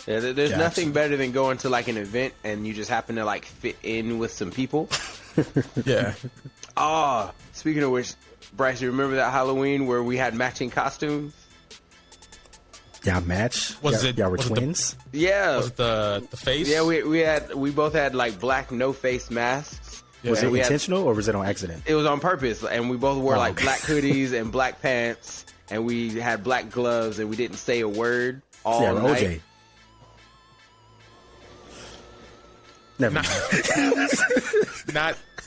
Yeah, there's nothing better than going to like an event and you just happen to like fit in with some people. Yeah. Oh, speaking of which, Bryce, you remember that Halloween where we had matching costumes? Y'all match? Y'all were twins? Yeah. Was it the face? Yeah, we both had like black no face masks. Yeah. Was it intentional or was it on accident? It was on purpose, and we both wore like black hoodies and black pants, and we had black gloves, and we didn't say a word all night. OJ. Never mind.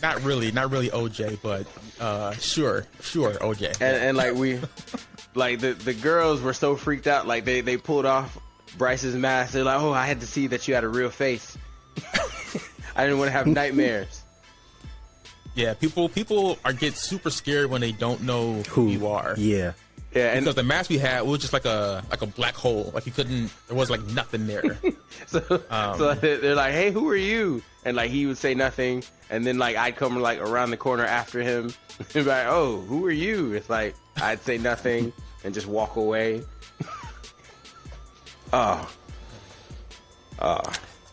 Not really OJ, but sure OJ. And like we, like the girls were so freaked out, like they pulled off Bryce's mask. They're like, oh, I had to see that you had a real face. I didn't want to have nightmares. Yeah, people get super scared when they don't know who you are. Yeah. Yeah, because the mask we had was just like a black hole. Like there was like nothing there. so they're like, hey, who are you? And like he would say nothing, and then like I'd come like around the corner after him and be like, oh, who are you? It's like I'd say nothing and just walk away.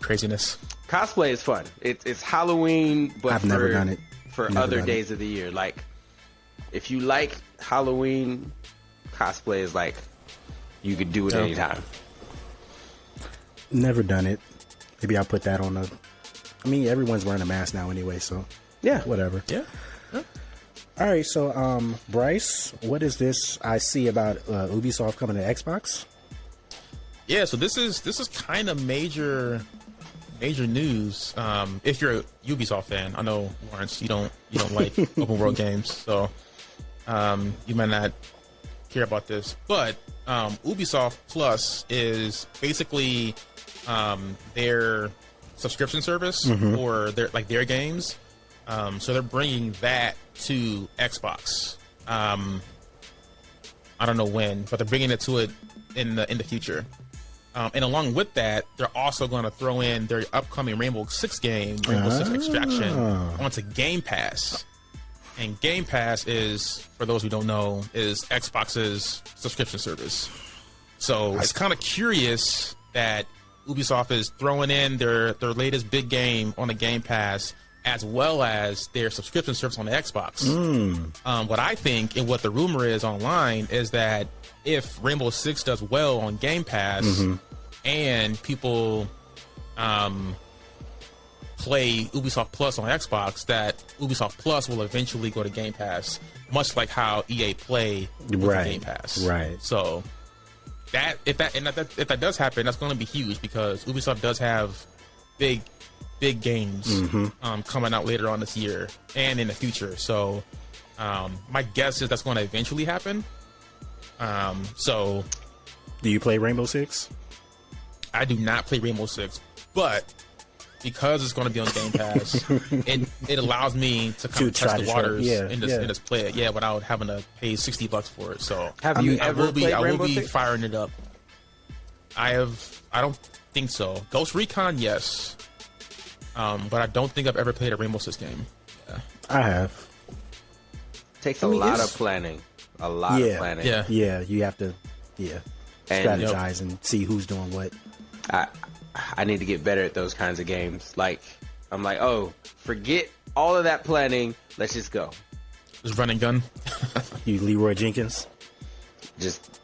Craziness. Cosplay is fun. It's Halloween, but I've never done it. For other days of the year. Like if you like Halloween, cosplay is like you could do it anytime. Never done it. Maybe I'll put that on I mean, everyone's wearing a mask now anyway, so yeah, whatever. Yeah. All right, so Bryce, what is this I see about Ubisoft coming to Xbox? Yeah, so this is kind of major news. If you're a Ubisoft fan, I know Lawrence, you don't like open world games, so You might not care about this, but Ubisoft Plus is basically their subscription service for their games. So they're bringing that to Xbox. I don't know when, but they're bringing it to it in the future. And along with that, they're also going to throw in their upcoming Rainbow Six game, Rainbow Six Extraction, onto Game Pass. And Game Pass is, for those who don't know, is Xbox's subscription service. So it's kind of curious that Ubisoft is throwing in their latest big game on the Game Pass, as well as their subscription service on the Xbox. What I think, and what the rumor is online, is that if Rainbow Six does well on Game Pass and people play Ubisoft Plus on Xbox, that Ubisoft Plus will eventually go to Game Pass, much like how EA Play with the Game Pass. Right. So if that does happen, that's going to be huge, because Ubisoft does have big games coming out later on this year and in the future. So my guess is that's going to eventually happen. So do you play Rainbow Six? I do not play Rainbow Six, but because it's going to be on Game Pass, it allows me to kind of test the waters and just play it, without having to pay $60 for it. So have you ever played I Rainbow will be Six? firing it up. I don't think so. Ghost Recon, yes. But I don't think I've ever played a Rainbow Six game. Yeah. I have. Takes a lot of planning. A lot of planning. Yeah, you have to strategize and see who's doing what. I need to get better at those kinds of games. Like, I'm like, oh, forget all of that planning. Let's just go. Just run and gun. You Leroy Jenkins? Just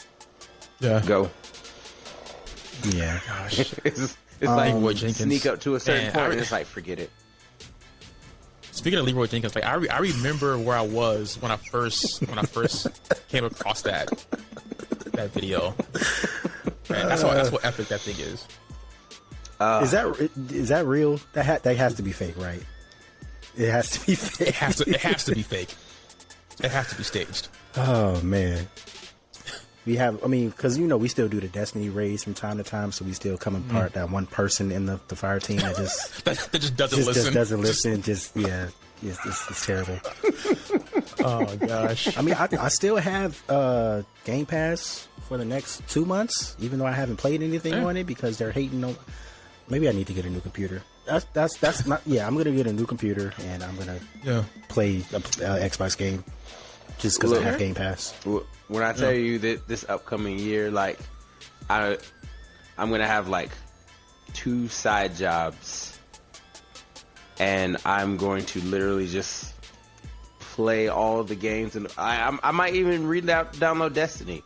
go. Yeah. Gosh. It's like Leroy Jenkins. Sneak up to a certain point and it's like, forget it. Speaking of Leroy Jenkins, like I remember where I was when I first came across that video. Man, that's what epic that thing is. Is that real? That has to be fake, right? It has to be fake. It has to be fake. It has to be staged. Oh man. Because we still do the Destiny raids from time to time, so we still come apart that one person in the fire team that just that just doesn't listen. Just doesn't listen. It's terrible. Oh gosh. I still have Game Pass for the next 2 months, even though I haven't played anything on it because they're hating on. Maybe I need to get a new computer. That's not. Yeah, I'm gonna get a new computer and I'm gonna play a Xbox game just because I have Game Pass. When I tell you that this upcoming year, like, I'm gonna have like 2 side jobs, and I'm going to literally just play all of the games, and I might even download Destiny.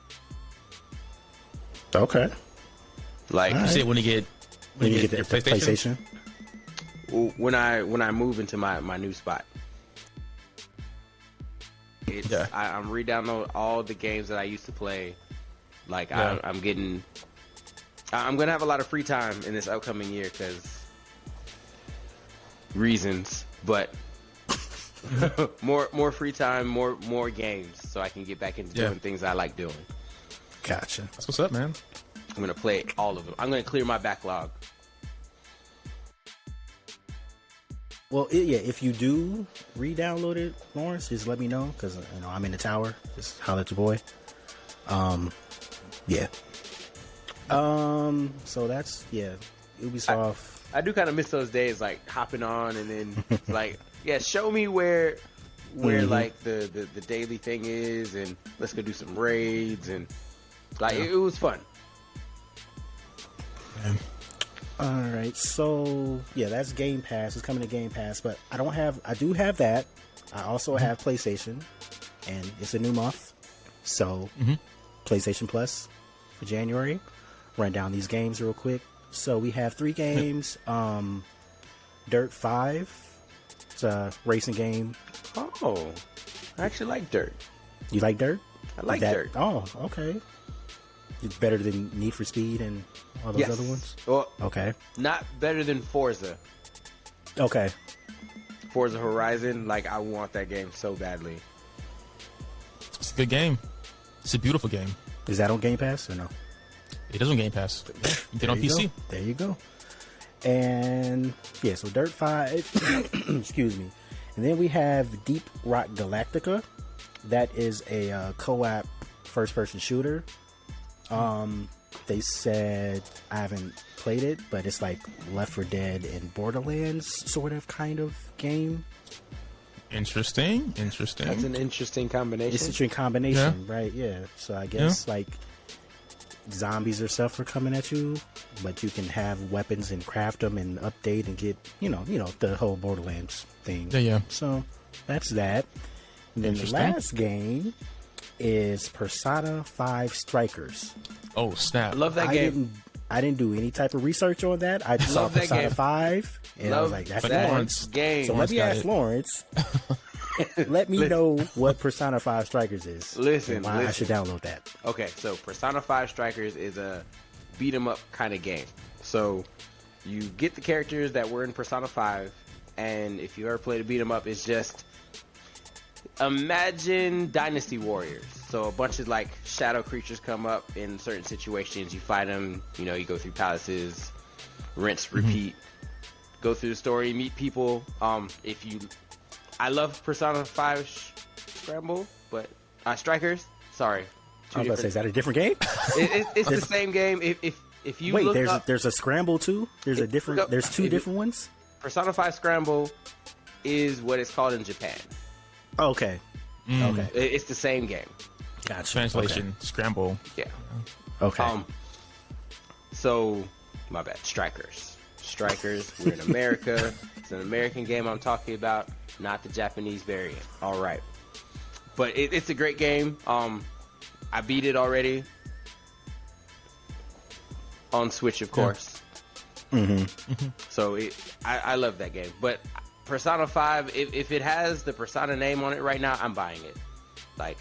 Okay. Like, you say when you get your PlayStation? When I move into my new spot. I'm re-downloading all the games that I used to play. Like, I'm gonna have a lot of free time in this upcoming year because reasons, but more free time, more games, so I can get back into doing things I like doing. Gotcha. That's what's up, man. I'm gonna play all of them. I'm gonna clear my backlog. Well, if you do re-download it, Lawrence, just let me know because I'm in the tower. Just holler at your boy. So that's Ubisoft. I do kind of miss those days, like hopping on and then like, show me where like the daily thing is, and let's go do some raids, and like it was fun. Yeah. All right, so that's Game Pass. It's coming to Game Pass, but I do have that. I also have PlayStation, and it's a new month, so PlayStation Plus for January. Run down these games real quick. So we have 3 games. Dirt 5. It's a racing game. Oh, I actually like Dirt. You like Dirt? I like Dirt. Oh, okay. It's better than Need for Speed and all those other ones? Well, okay. Not better than Forza. Okay. Forza Horizon, like, I want that game so badly. It's a good game. It's a beautiful game. Is that on Game Pass or no? It is on Game Pass. You get on PC. Go. There you go. And yeah, so Dirt 5, excuse me. And then we have Deep Rock Galactica. That is a co-op first-person shooter. They said, I haven't played it, but it's like Left 4 Dead and Borderlands sort of kind of game. Interesting. That's an interesting combination. It's an interesting combination, right? Yeah. So I guess like zombies or stuff are coming at you, but you can have weapons and craft them and update and get, you know, the whole Borderlands thing. Yeah. So that's that. And then the last game is Persona 5 Strikers. Oh, snap. I love that game. I didn't do any type of research on that. I just saw Persona 5 and I was like, that's Lawrence game. So let me ask Lawrence. Let me know what Persona 5 Strikers is. Listen, I should download that. Okay, so Persona 5 Strikers is a beat 'em up kind of game. So you get the characters that were in Persona 5, and if you ever played a beat 'em up, it's just imagine Dynasty Warriors. So a bunch of like shadow creatures come up in certain situations. You fight them. You know, you go through palaces, rinse, repeat, go through the story, meet people. I love Persona 5 Scramble, but Strikers. Sorry, I was about to say, is that a different game? It's the same game. If you look up, there's a Scramble too. There's two different ones. Persona 5 Scramble is what it's called in Japan. Okay. Okay. It's the same game. Gotcha. Translation, Scramble. Yeah. Okay. So, my bad. Strikers. We're in America. It's an American game I'm talking about, not the Japanese variant. All right. But it's a great game. I beat it already. On Switch, of course. So, I love that game. But Persona 5, if it has the Persona name on it right now, I'm buying it. Like,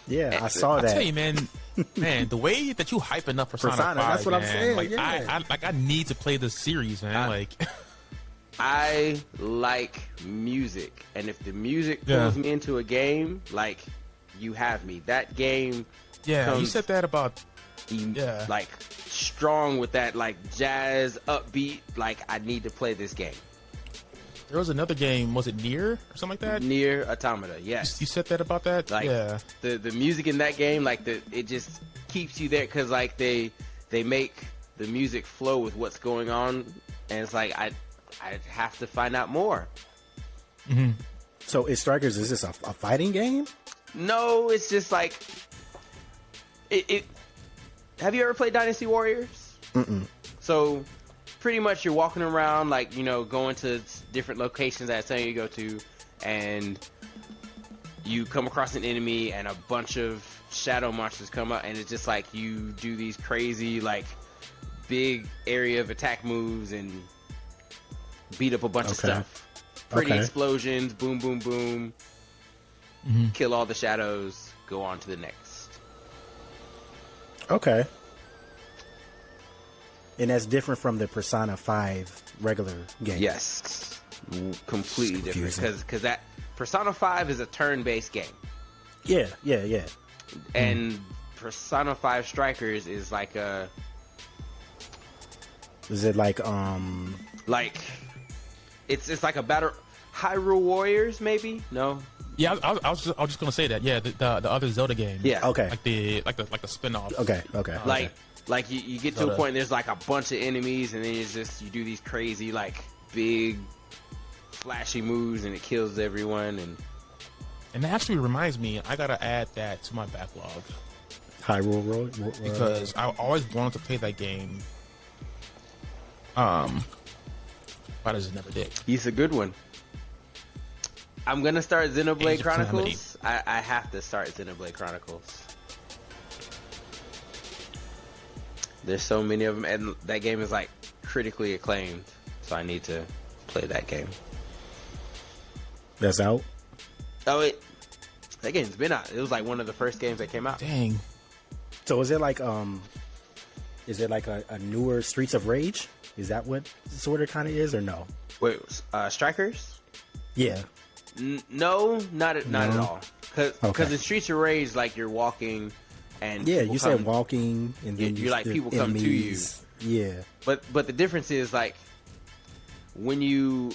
yeah, I saw that. I tell you, man, the way that you hyping up Persona 5, that's what I'm saying. Like, yeah. I need to play this series, man. I like music, and if the music pulls me into a game, like, you have me. That game, you said that about, like, strong with that, like, jazz upbeat. Like, I need to play this game. There was another game, was it Nier or something like that? Nier Automata, yes. You said that about that? Like, the music in that game, like, it just keeps you there, because, like, they make the music flow with what's going on, and it's like, I have to find out more. So is Strikers, is this a fighting game? No, it's just like, it have you ever played Dynasty Warriors? So pretty much you're walking around, like, you know, going to different locations that saying you go to, and you come across an enemy and a bunch of shadow monsters come up, and it's just like you do these crazy, like, big area of attack moves and beat up a bunch of stuff. Pretty explosions, boom, boom, boom. Kill all the shadows, go on to the next. Okay. And that's different from the Persona 5 regular game. Yes, completely different, because that Persona 5 is a turn-based game. Yeah. And Persona 5 Strikers is like a... Is it like it's like a battle... Hyrule Warriors, maybe? No? Yeah, I was just gonna say that. Yeah, the other Zelda game. Yeah. Okay. Like the spin-off. Okay. Like you get to a point and there's like a bunch of enemies, and then it's just, you do these crazy, like, big flashy moves, and it kills everyone. And that actually reminds me, I gotta add that to my backlog. Hyrule Road? Because I always wanted to play that game. But I just never did. It's a good one. I'm gonna start Xenoblade Chronicles. I have to start Xenoblade Chronicles. There's so many of them, and that game is, like, critically acclaimed, so I need to play that game. That's out? Oh, that game's been out. It was like one of the first games that came out. Dang. So is it like a newer Streets of Rage? Is that what sort of kind of is, or no? Wait, Strikers? Yeah. No, not at all. Because in Streets of Rage, like, you're walking and you said walking and then you're like people come to you. Yeah. But the difference is, like, when you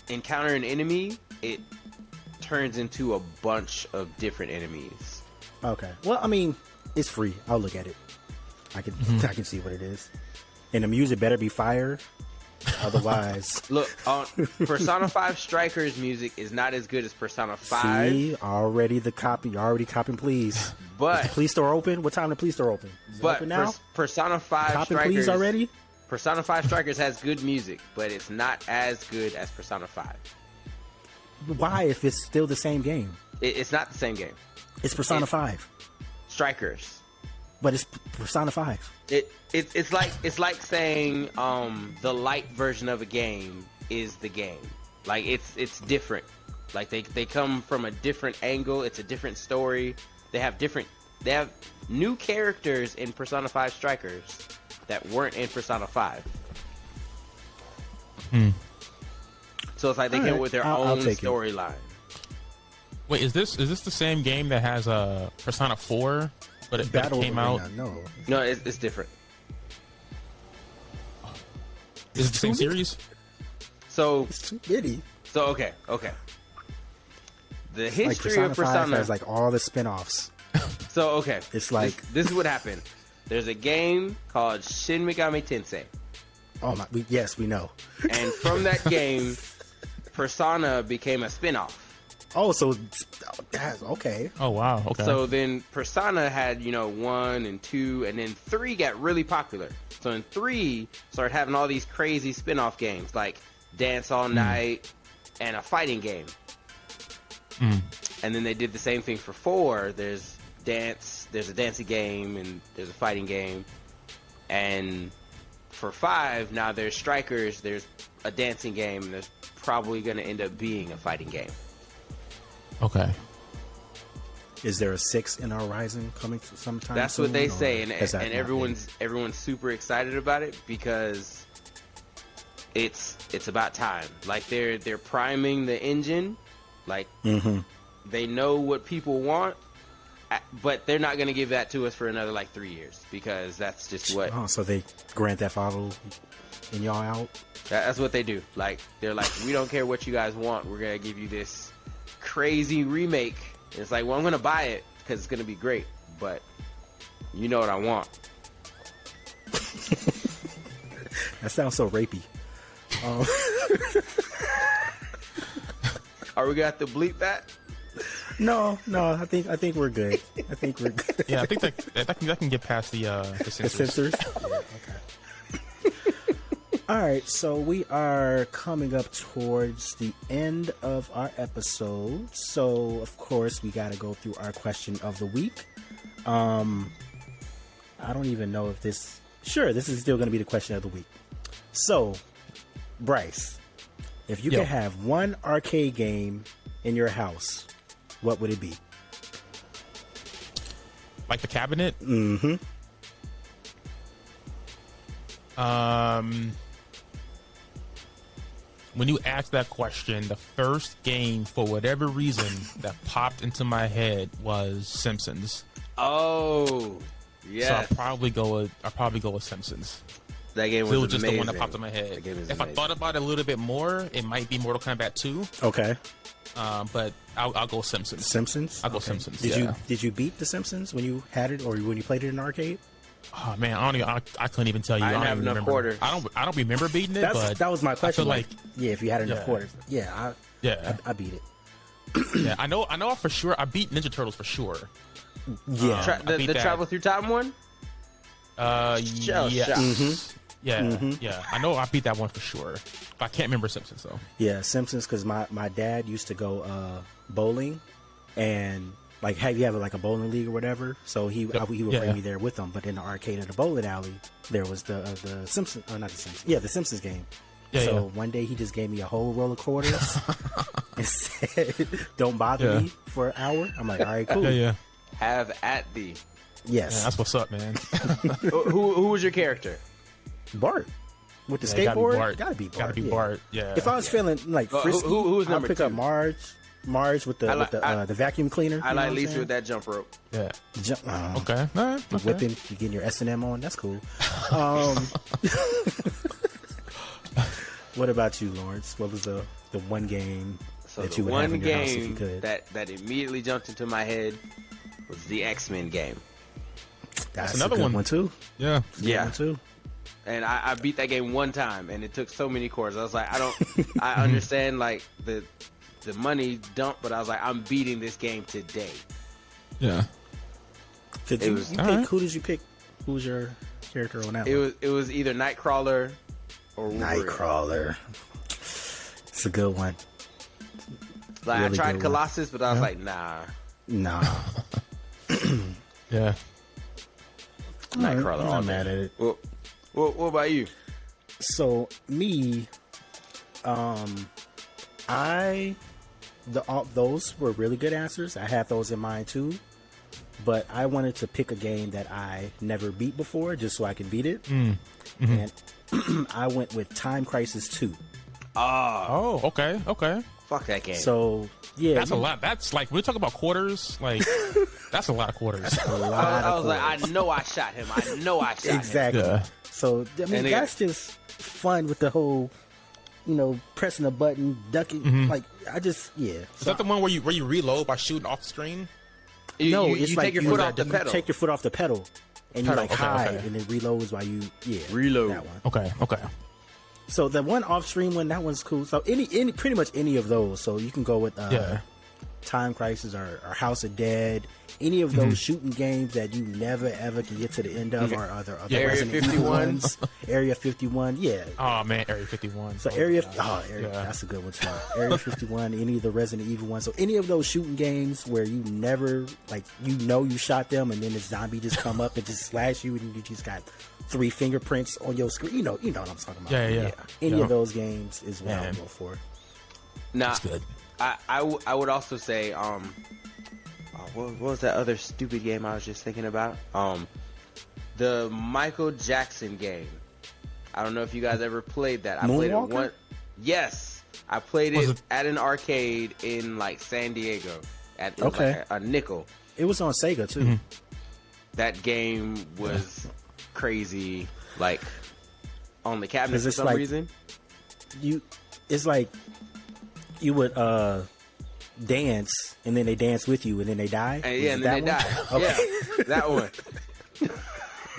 encounter an enemy, it turns into a bunch of different enemies. Okay. Well, I mean, it's free. I'll look at it. I can see what it is. And the music better be fire. Otherwise, look, Persona 5 Strikers music is not as good as Persona 5. See, already copying, please. But is the police store open? What time the police store open? Is it open now? Persona 5 Copying, Strikers please already. Persona 5 Strikers has good music, but it's not as good as Persona 5. Why, if it's still the same game? It's not the same game. It's Persona 5 Strikers, but it's Persona 5. It's like saying the light version of a game is the game. Like, it's different. Like, they come from a different angle. It's a different story. They have new characters in Persona 5 Strikers that weren't in Persona 5. So it's like they came with their own storyline. Wait, is this the same game that has Persona 4, but it came out? No, it's different. Is it the same series? So it's too bitty. So okay. The history like of Persona 5 has like all the spin-offs. So okay, it's like this is what happened. There's a game called Shin Megami Tensei. Oh my! Yes, we know. And from that game, Persona became a spin-off. Oh, so that's okay. Oh wow. Okay. So then Persona had 1 and 2, and then 3 got really popular. So in 3 started having all these crazy spin-off games like Dance All Night and a fighting game. And then they did the same thing for 4. There's a dancing game, and there's a fighting game. And for 5, now there's Strikers, there's a dancing game, and there's probably going to end up being a fighting game. Okay. Is there a 6 in our Horizon coming sometime? That's soon, what they say, and everyone's super excited about it because it's about time. Like, they're priming the engine, like they know what people want, but they're not going to give that to us for another like 3 years because that's just what. Oh, so they Grand Theft Auto and y'all out? That's what they do. Like, they're like, we don't care what you guys want. We're gonna give you this crazy remake. And it's like, well, I'm gonna buy it because it's gonna be great, but you know what I want. That sounds so rapey. Are we gonna have to bleep that? No. I think we're good. Yeah, I think that can get past the censors. Yeah, okay. All right, so we are coming up towards the end of our episode. So, of course, we got to go through our question of the week. I don't even know if this... Sure, this is still going to be the question of the week. So, Bryce, if you could have one arcade game in your house, what would it be? Like the cabinet? Mm-hmm. When you asked that question, the first game, for whatever reason, that popped into my head was Simpsons. Oh, yes. So I'll probably go with Simpsons. That game was just amazing. the one that popped in my head. If I thought about it a little bit more, it might be Mortal Kombat 2. Okay. But I'll go Simpsons. Simpsons? I'll go Simpsons. Did you beat the Simpsons when you had it or when you played it in an arcade? Oh man, I couldn't even tell you. I didn't have enough quarters. I don't remember beating it. But that was my question. I feel like if you had enough quarters, I beat it. Yeah, I know for sure. I beat Ninja Turtles for sure. Yeah, the travel through time one. Yeah. Mm-hmm. Yeah, Mm-hmm. yeah. I know I beat that one for sure. But I can't remember Simpsons though. Yeah, Simpsons, because my dad used to go bowling, and like you have like a bowling league or whatever. So he would bring me there with him. But in the arcade at the bowling alley, there was the Simpsons, not the Simpsons. Yeah, the Simpsons game. So one day he just gave me a whole roll of quarters and said, "Don't bother me for an hour." I'm like, "All right, cool." Yeah. Have at thee. Yes, yeah, that's what's up, man. Who was your character? Bart. With the skateboard? Gotta be Bart. Yeah. Yeah. If I was feeling like frisky, who's I'll number pick 2? up Marge. Marge with the vacuum cleaner. I like Lisa with that jump rope. Yeah. Okay. All right. The whipping, you getting your S&M on. That's cool. What about you, Lawrence? What was the one game that you would have in your house if you could? That immediately jumped into my head was the X-Men game. That's another a good one too. Yeah. Yeah. One too. And I beat that game one time, and it took so many cores. I was like, I understand like the money dump, but I was like, I'm beating this game today. Yeah. Who did you pick? Who was your character on that one? It was either Nightcrawler or Wolverine. Nightcrawler. It's a good one. Like Really I tried good Colossus, but I was like, nah. Yeah. Nightcrawler. I'm all not day. mad at it. What about you? So me, those were really good answers. I have those in mind too, but I wanted to pick a game that I never beat before, just so I can beat it. And I went with Time Crisis 2. Oh, okay. Fuck that game. So yeah, That's a lot. That's like, when we talk about quarters, like, that's a lot of quarters. a lot I of was like, I quarters. know I shot him. I know I shot him. Exactly. Yeah. So I mean, And that's just fun with the whole, pressing a button, ducking. Like I just Is that the one where you reload by shooting off the screen? No, You it's like take your foot off the you pedal. take your foot off the pedal, and Pedal, you like okay, hide, okay. and then reloads while you Reload. that one. Okay. So the one off stream one, that one's cool. So any pretty much any of those. So you can go with Time Crisis or House of Dead. Any of those shooting games that you never ever can get to the end of, or other Area Resident 51. Evil ones. Area 51, yeah. Oh man, Area 51. So that's a good one too. Area 51, any of the Resident Evil ones. So any of those shooting games where you never, like, you shot them, and then the zombie just come up and just slash you, and you just got 3 fingerprints on your screen. You know what I'm talking about. Yeah. Any Yeah. of those games is what I'll go for. Nah, That's good. I would also say what was that other stupid game I was just thinking about? The Michael Jackson game. I don't know if you guys ever played that. I played it Moonwalker? one. Yes, I played Was it it- at an arcade in like San Diego. It was Okay. like a nickel. It was on Sega too. That game was crazy. Like on the cabinet 'Cause for it's some like- reason. It's like you would dance, and then they dance with you, and then they die. And, Was and it then they that die. one? Okay. Yeah, that one.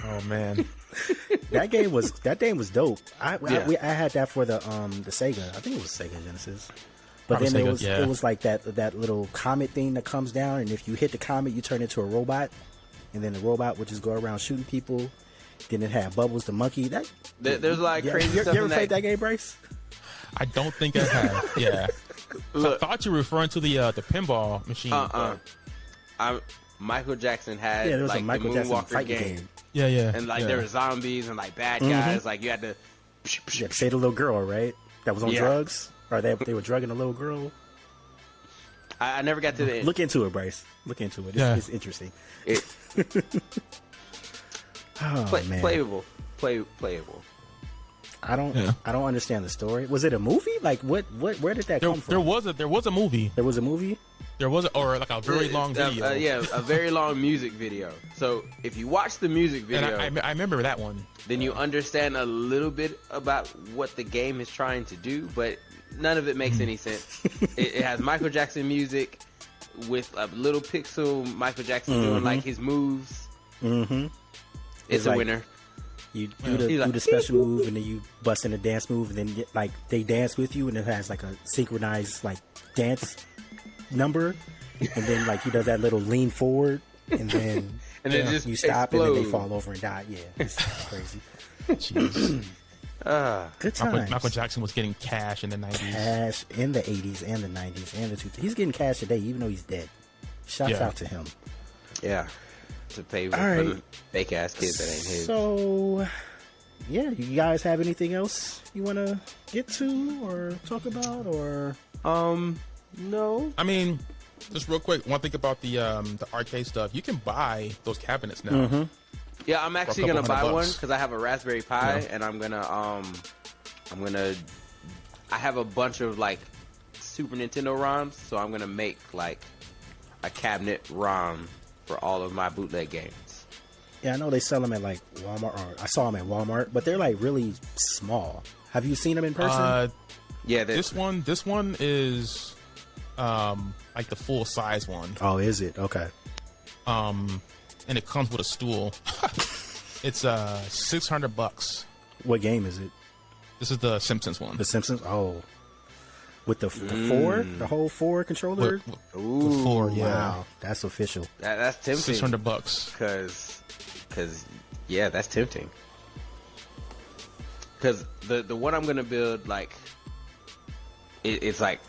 Oh man. That game was dope. I had that for the Sega. I think it was Sega Genesis. But Probably then Sega, it was like that little comet thing that comes down, and if you hit the comet, you turn into a robot, and then the robot would just go around shooting people. Then it had Bubbles the monkey. There's a lot of crazy you stuff ever in played that game, Bryce? I don't think I have. Yeah. So Look. I thought you were referring to the pinball machine. Michael Jackson had Yeah, there was like a Michael the Jackson Moonwalker fighting game. game. Yeah. And like yeah. there were zombies and like bad guys. Like you had to. Yeah, say the little girl, right? That was on Yeah. drugs, or they were drugging a little girl. I never got to the end. Look into it, Bryce. Look into it. It's interesting. It, Oh man, playable. I don't understand the story. Was it a movie? Like what? Where did that come from? There was a movie. There was a movie. Or like a very long video. Yeah, a very long music video. So if you watch the music video, And I remember that one. then you understand a little bit about what the game is trying to do, but none of it makes any sense. It has Michael Jackson music with a little pixel Michael Jackson doing like his moves. Mm-hmm. It's a like- winner. You He's do like, the special move, and then you bust in a dance move, and then like they dance with you, and it has like a synchronized like dance number, and then like he does that little lean forward, and then And then just you stop, and then they explode. fall over and die. Yeah, it's crazy. Jeez. Good times. Michael Jackson was getting cash in the 90s. Cash in the 80s and the 90s and the 2000s. He's getting cash today, even though he's dead. Shouts Yeah. out to him. Yeah. To pay for right. the fake ass kids that ain't his. So, yeah, you guys have anything else you want to get to or talk about, or No. I mean, just real quick, one thing about the arcade stuff, you can buy those cabinets now. Yeah, I'm actually For a gonna couple buy $100. one because I have a Raspberry Pi, Yeah. and I have a bunch of like Super Nintendo ROMs, so I'm gonna make like a cabinet ROM for all of my bootleg games. Yeah, I know they sell them at like Walmart, or I saw them at Walmart, but they're like really small. Have you seen them in person? Yeah, this one is like the full size one. Oh, is it? Okay. And it comes with a stool. It's $600. What game is it? This is the Simpsons one. The Simpsons? Oh. With the four? The whole four controller? The four, yeah. Wow. That's official. That's tempting. $600. Cause yeah, that's tempting. Cause the one I'm gonna build, like, it's like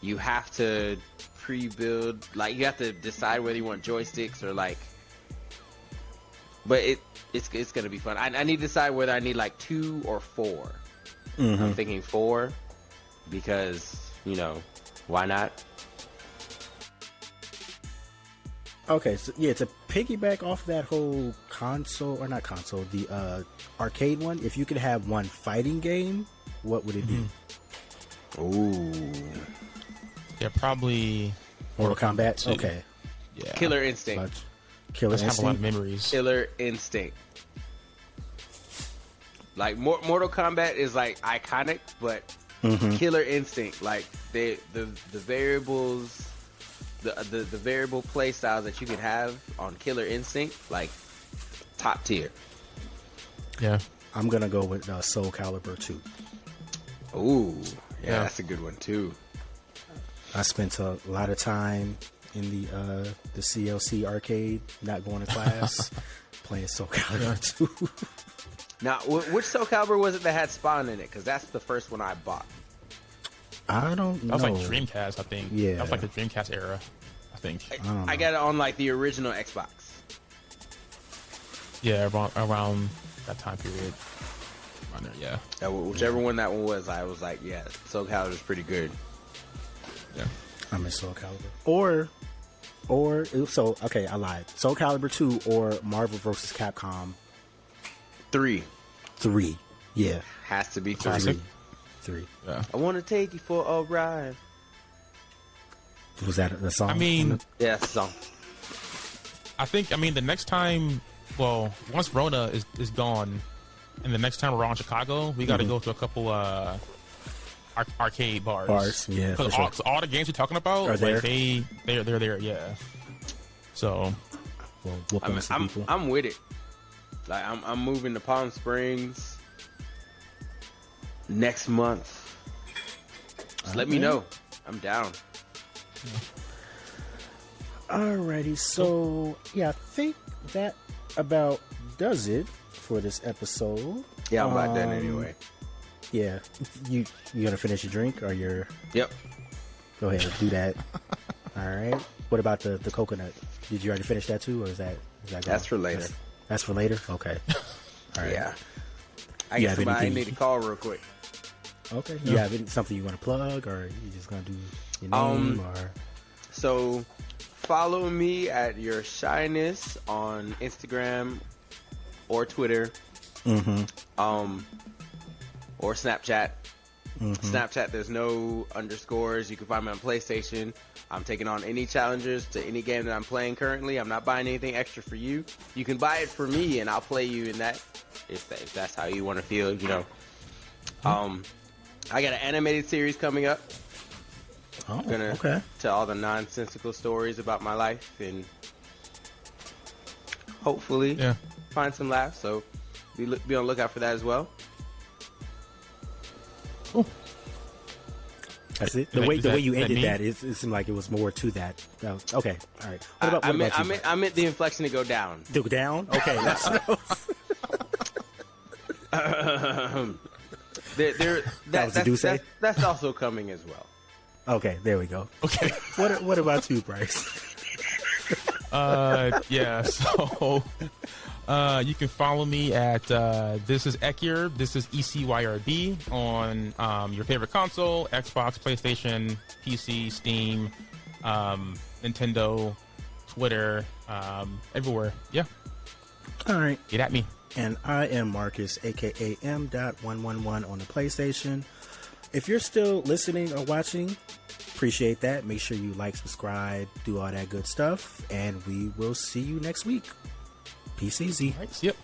you have to pre-build, like you have to decide whether you want joysticks or like, but it's gonna be fun. I need to decide whether I need like 2 or 4. I'm thinking 4 because, you know, why not? Okay, so yeah, to piggyback off that whole console, or not console, the arcade one, if you could have one fighting game, what would it be? Ooh. Yeah, probably Mortal Kombat? 2. Okay. Yeah. Killer Instinct. Killer I have a lot of Instinct? memories. Killer Instinct. Like Mortal Kombat is like iconic, but Killer Instinct, like the variables, the variable play styles that you can have on Killer Instinct, like top tier. Yeah. I'm gonna go with Soul Calibur 2. Ooh, Yeah. that's a good one too. I spent a lot of time in the CLC arcade, not going to class, playing Soul Calibur 2. Now, which Soul Calibur was it that had Spawn in it? Because that's the first one I bought. I don't know. That was like Dreamcast, I think. Yeah. That was like the Dreamcast era, I think. I got it on like the original Xbox. Yeah, around that time period. Around there, yeah. Whichever one that one was, I was like, yeah, Soul Calibur is pretty good. Yeah. I miss Soul Calibur. Or so okay, I lied. Soul Calibur 2 or Marvel vs. Capcom 3 Yeah. has to be Classic. 3. Yeah. I want to take you for a ride. Was that the song? I mean, Yeah, that's the song. I think, the next time, well, once Rona is gone, and the next time we're on Chicago, we got to go to a couple arcade bars. Yeah, for Because sure. all the games you're talking about, Are there? Like, they're there, yeah. So, Well, whoop on some people. I'm with it. Like I'm moving to Palm Springs next month. Just let me know. I'm down. Alrighty, so yeah, I think that about does it for this episode. Yeah, I'm about done anyway. Yeah, you gonna finish your drink or your? Yep. Go ahead, do that. All right. What about the coconut? Did you already finish that too, or is that That's gone? for later. That's for later. Okay. All right. Yeah. I You guess have somebody I anything- need to call real quick. Okay. You have something you want to plug, or you just gonna do your name, or? So follow me at Your Shyness on Instagram or Twitter. Or Snapchat. Snapchat, there's no underscores. You can find me on PlayStation. I'm taking on any challengers to any game that I'm playing currently. I'm not buying anything extra for you. You can buy it for me, and I'll play you in that if that's how you want to feel, you know. I got an animated series coming up. Oh, Gonna okay. tell all the nonsensical stories about my life and hopefully find some laughs. So be on the lookout for that as well. That's it. The way you ended that, it seemed like it was more to that. Okay, all right. What about you? I meant the inflection to go down. To go down? Okay, that's That's also coming as well. okay. There we go. okay. What about you, Bryce? Yeah, so you can follow me at this is Ekyr, this is ECYRD on your favorite console, Xbox, PlayStation, PC, Steam, Nintendo, Twitter, everywhere. Yeah. All right. Get at me. And I am Marcus, aka M.111 on the PlayStation. If you're still listening or watching, appreciate that. Make sure you like, subscribe, do all that good stuff, and we will see you next week. Peace easy. Yep.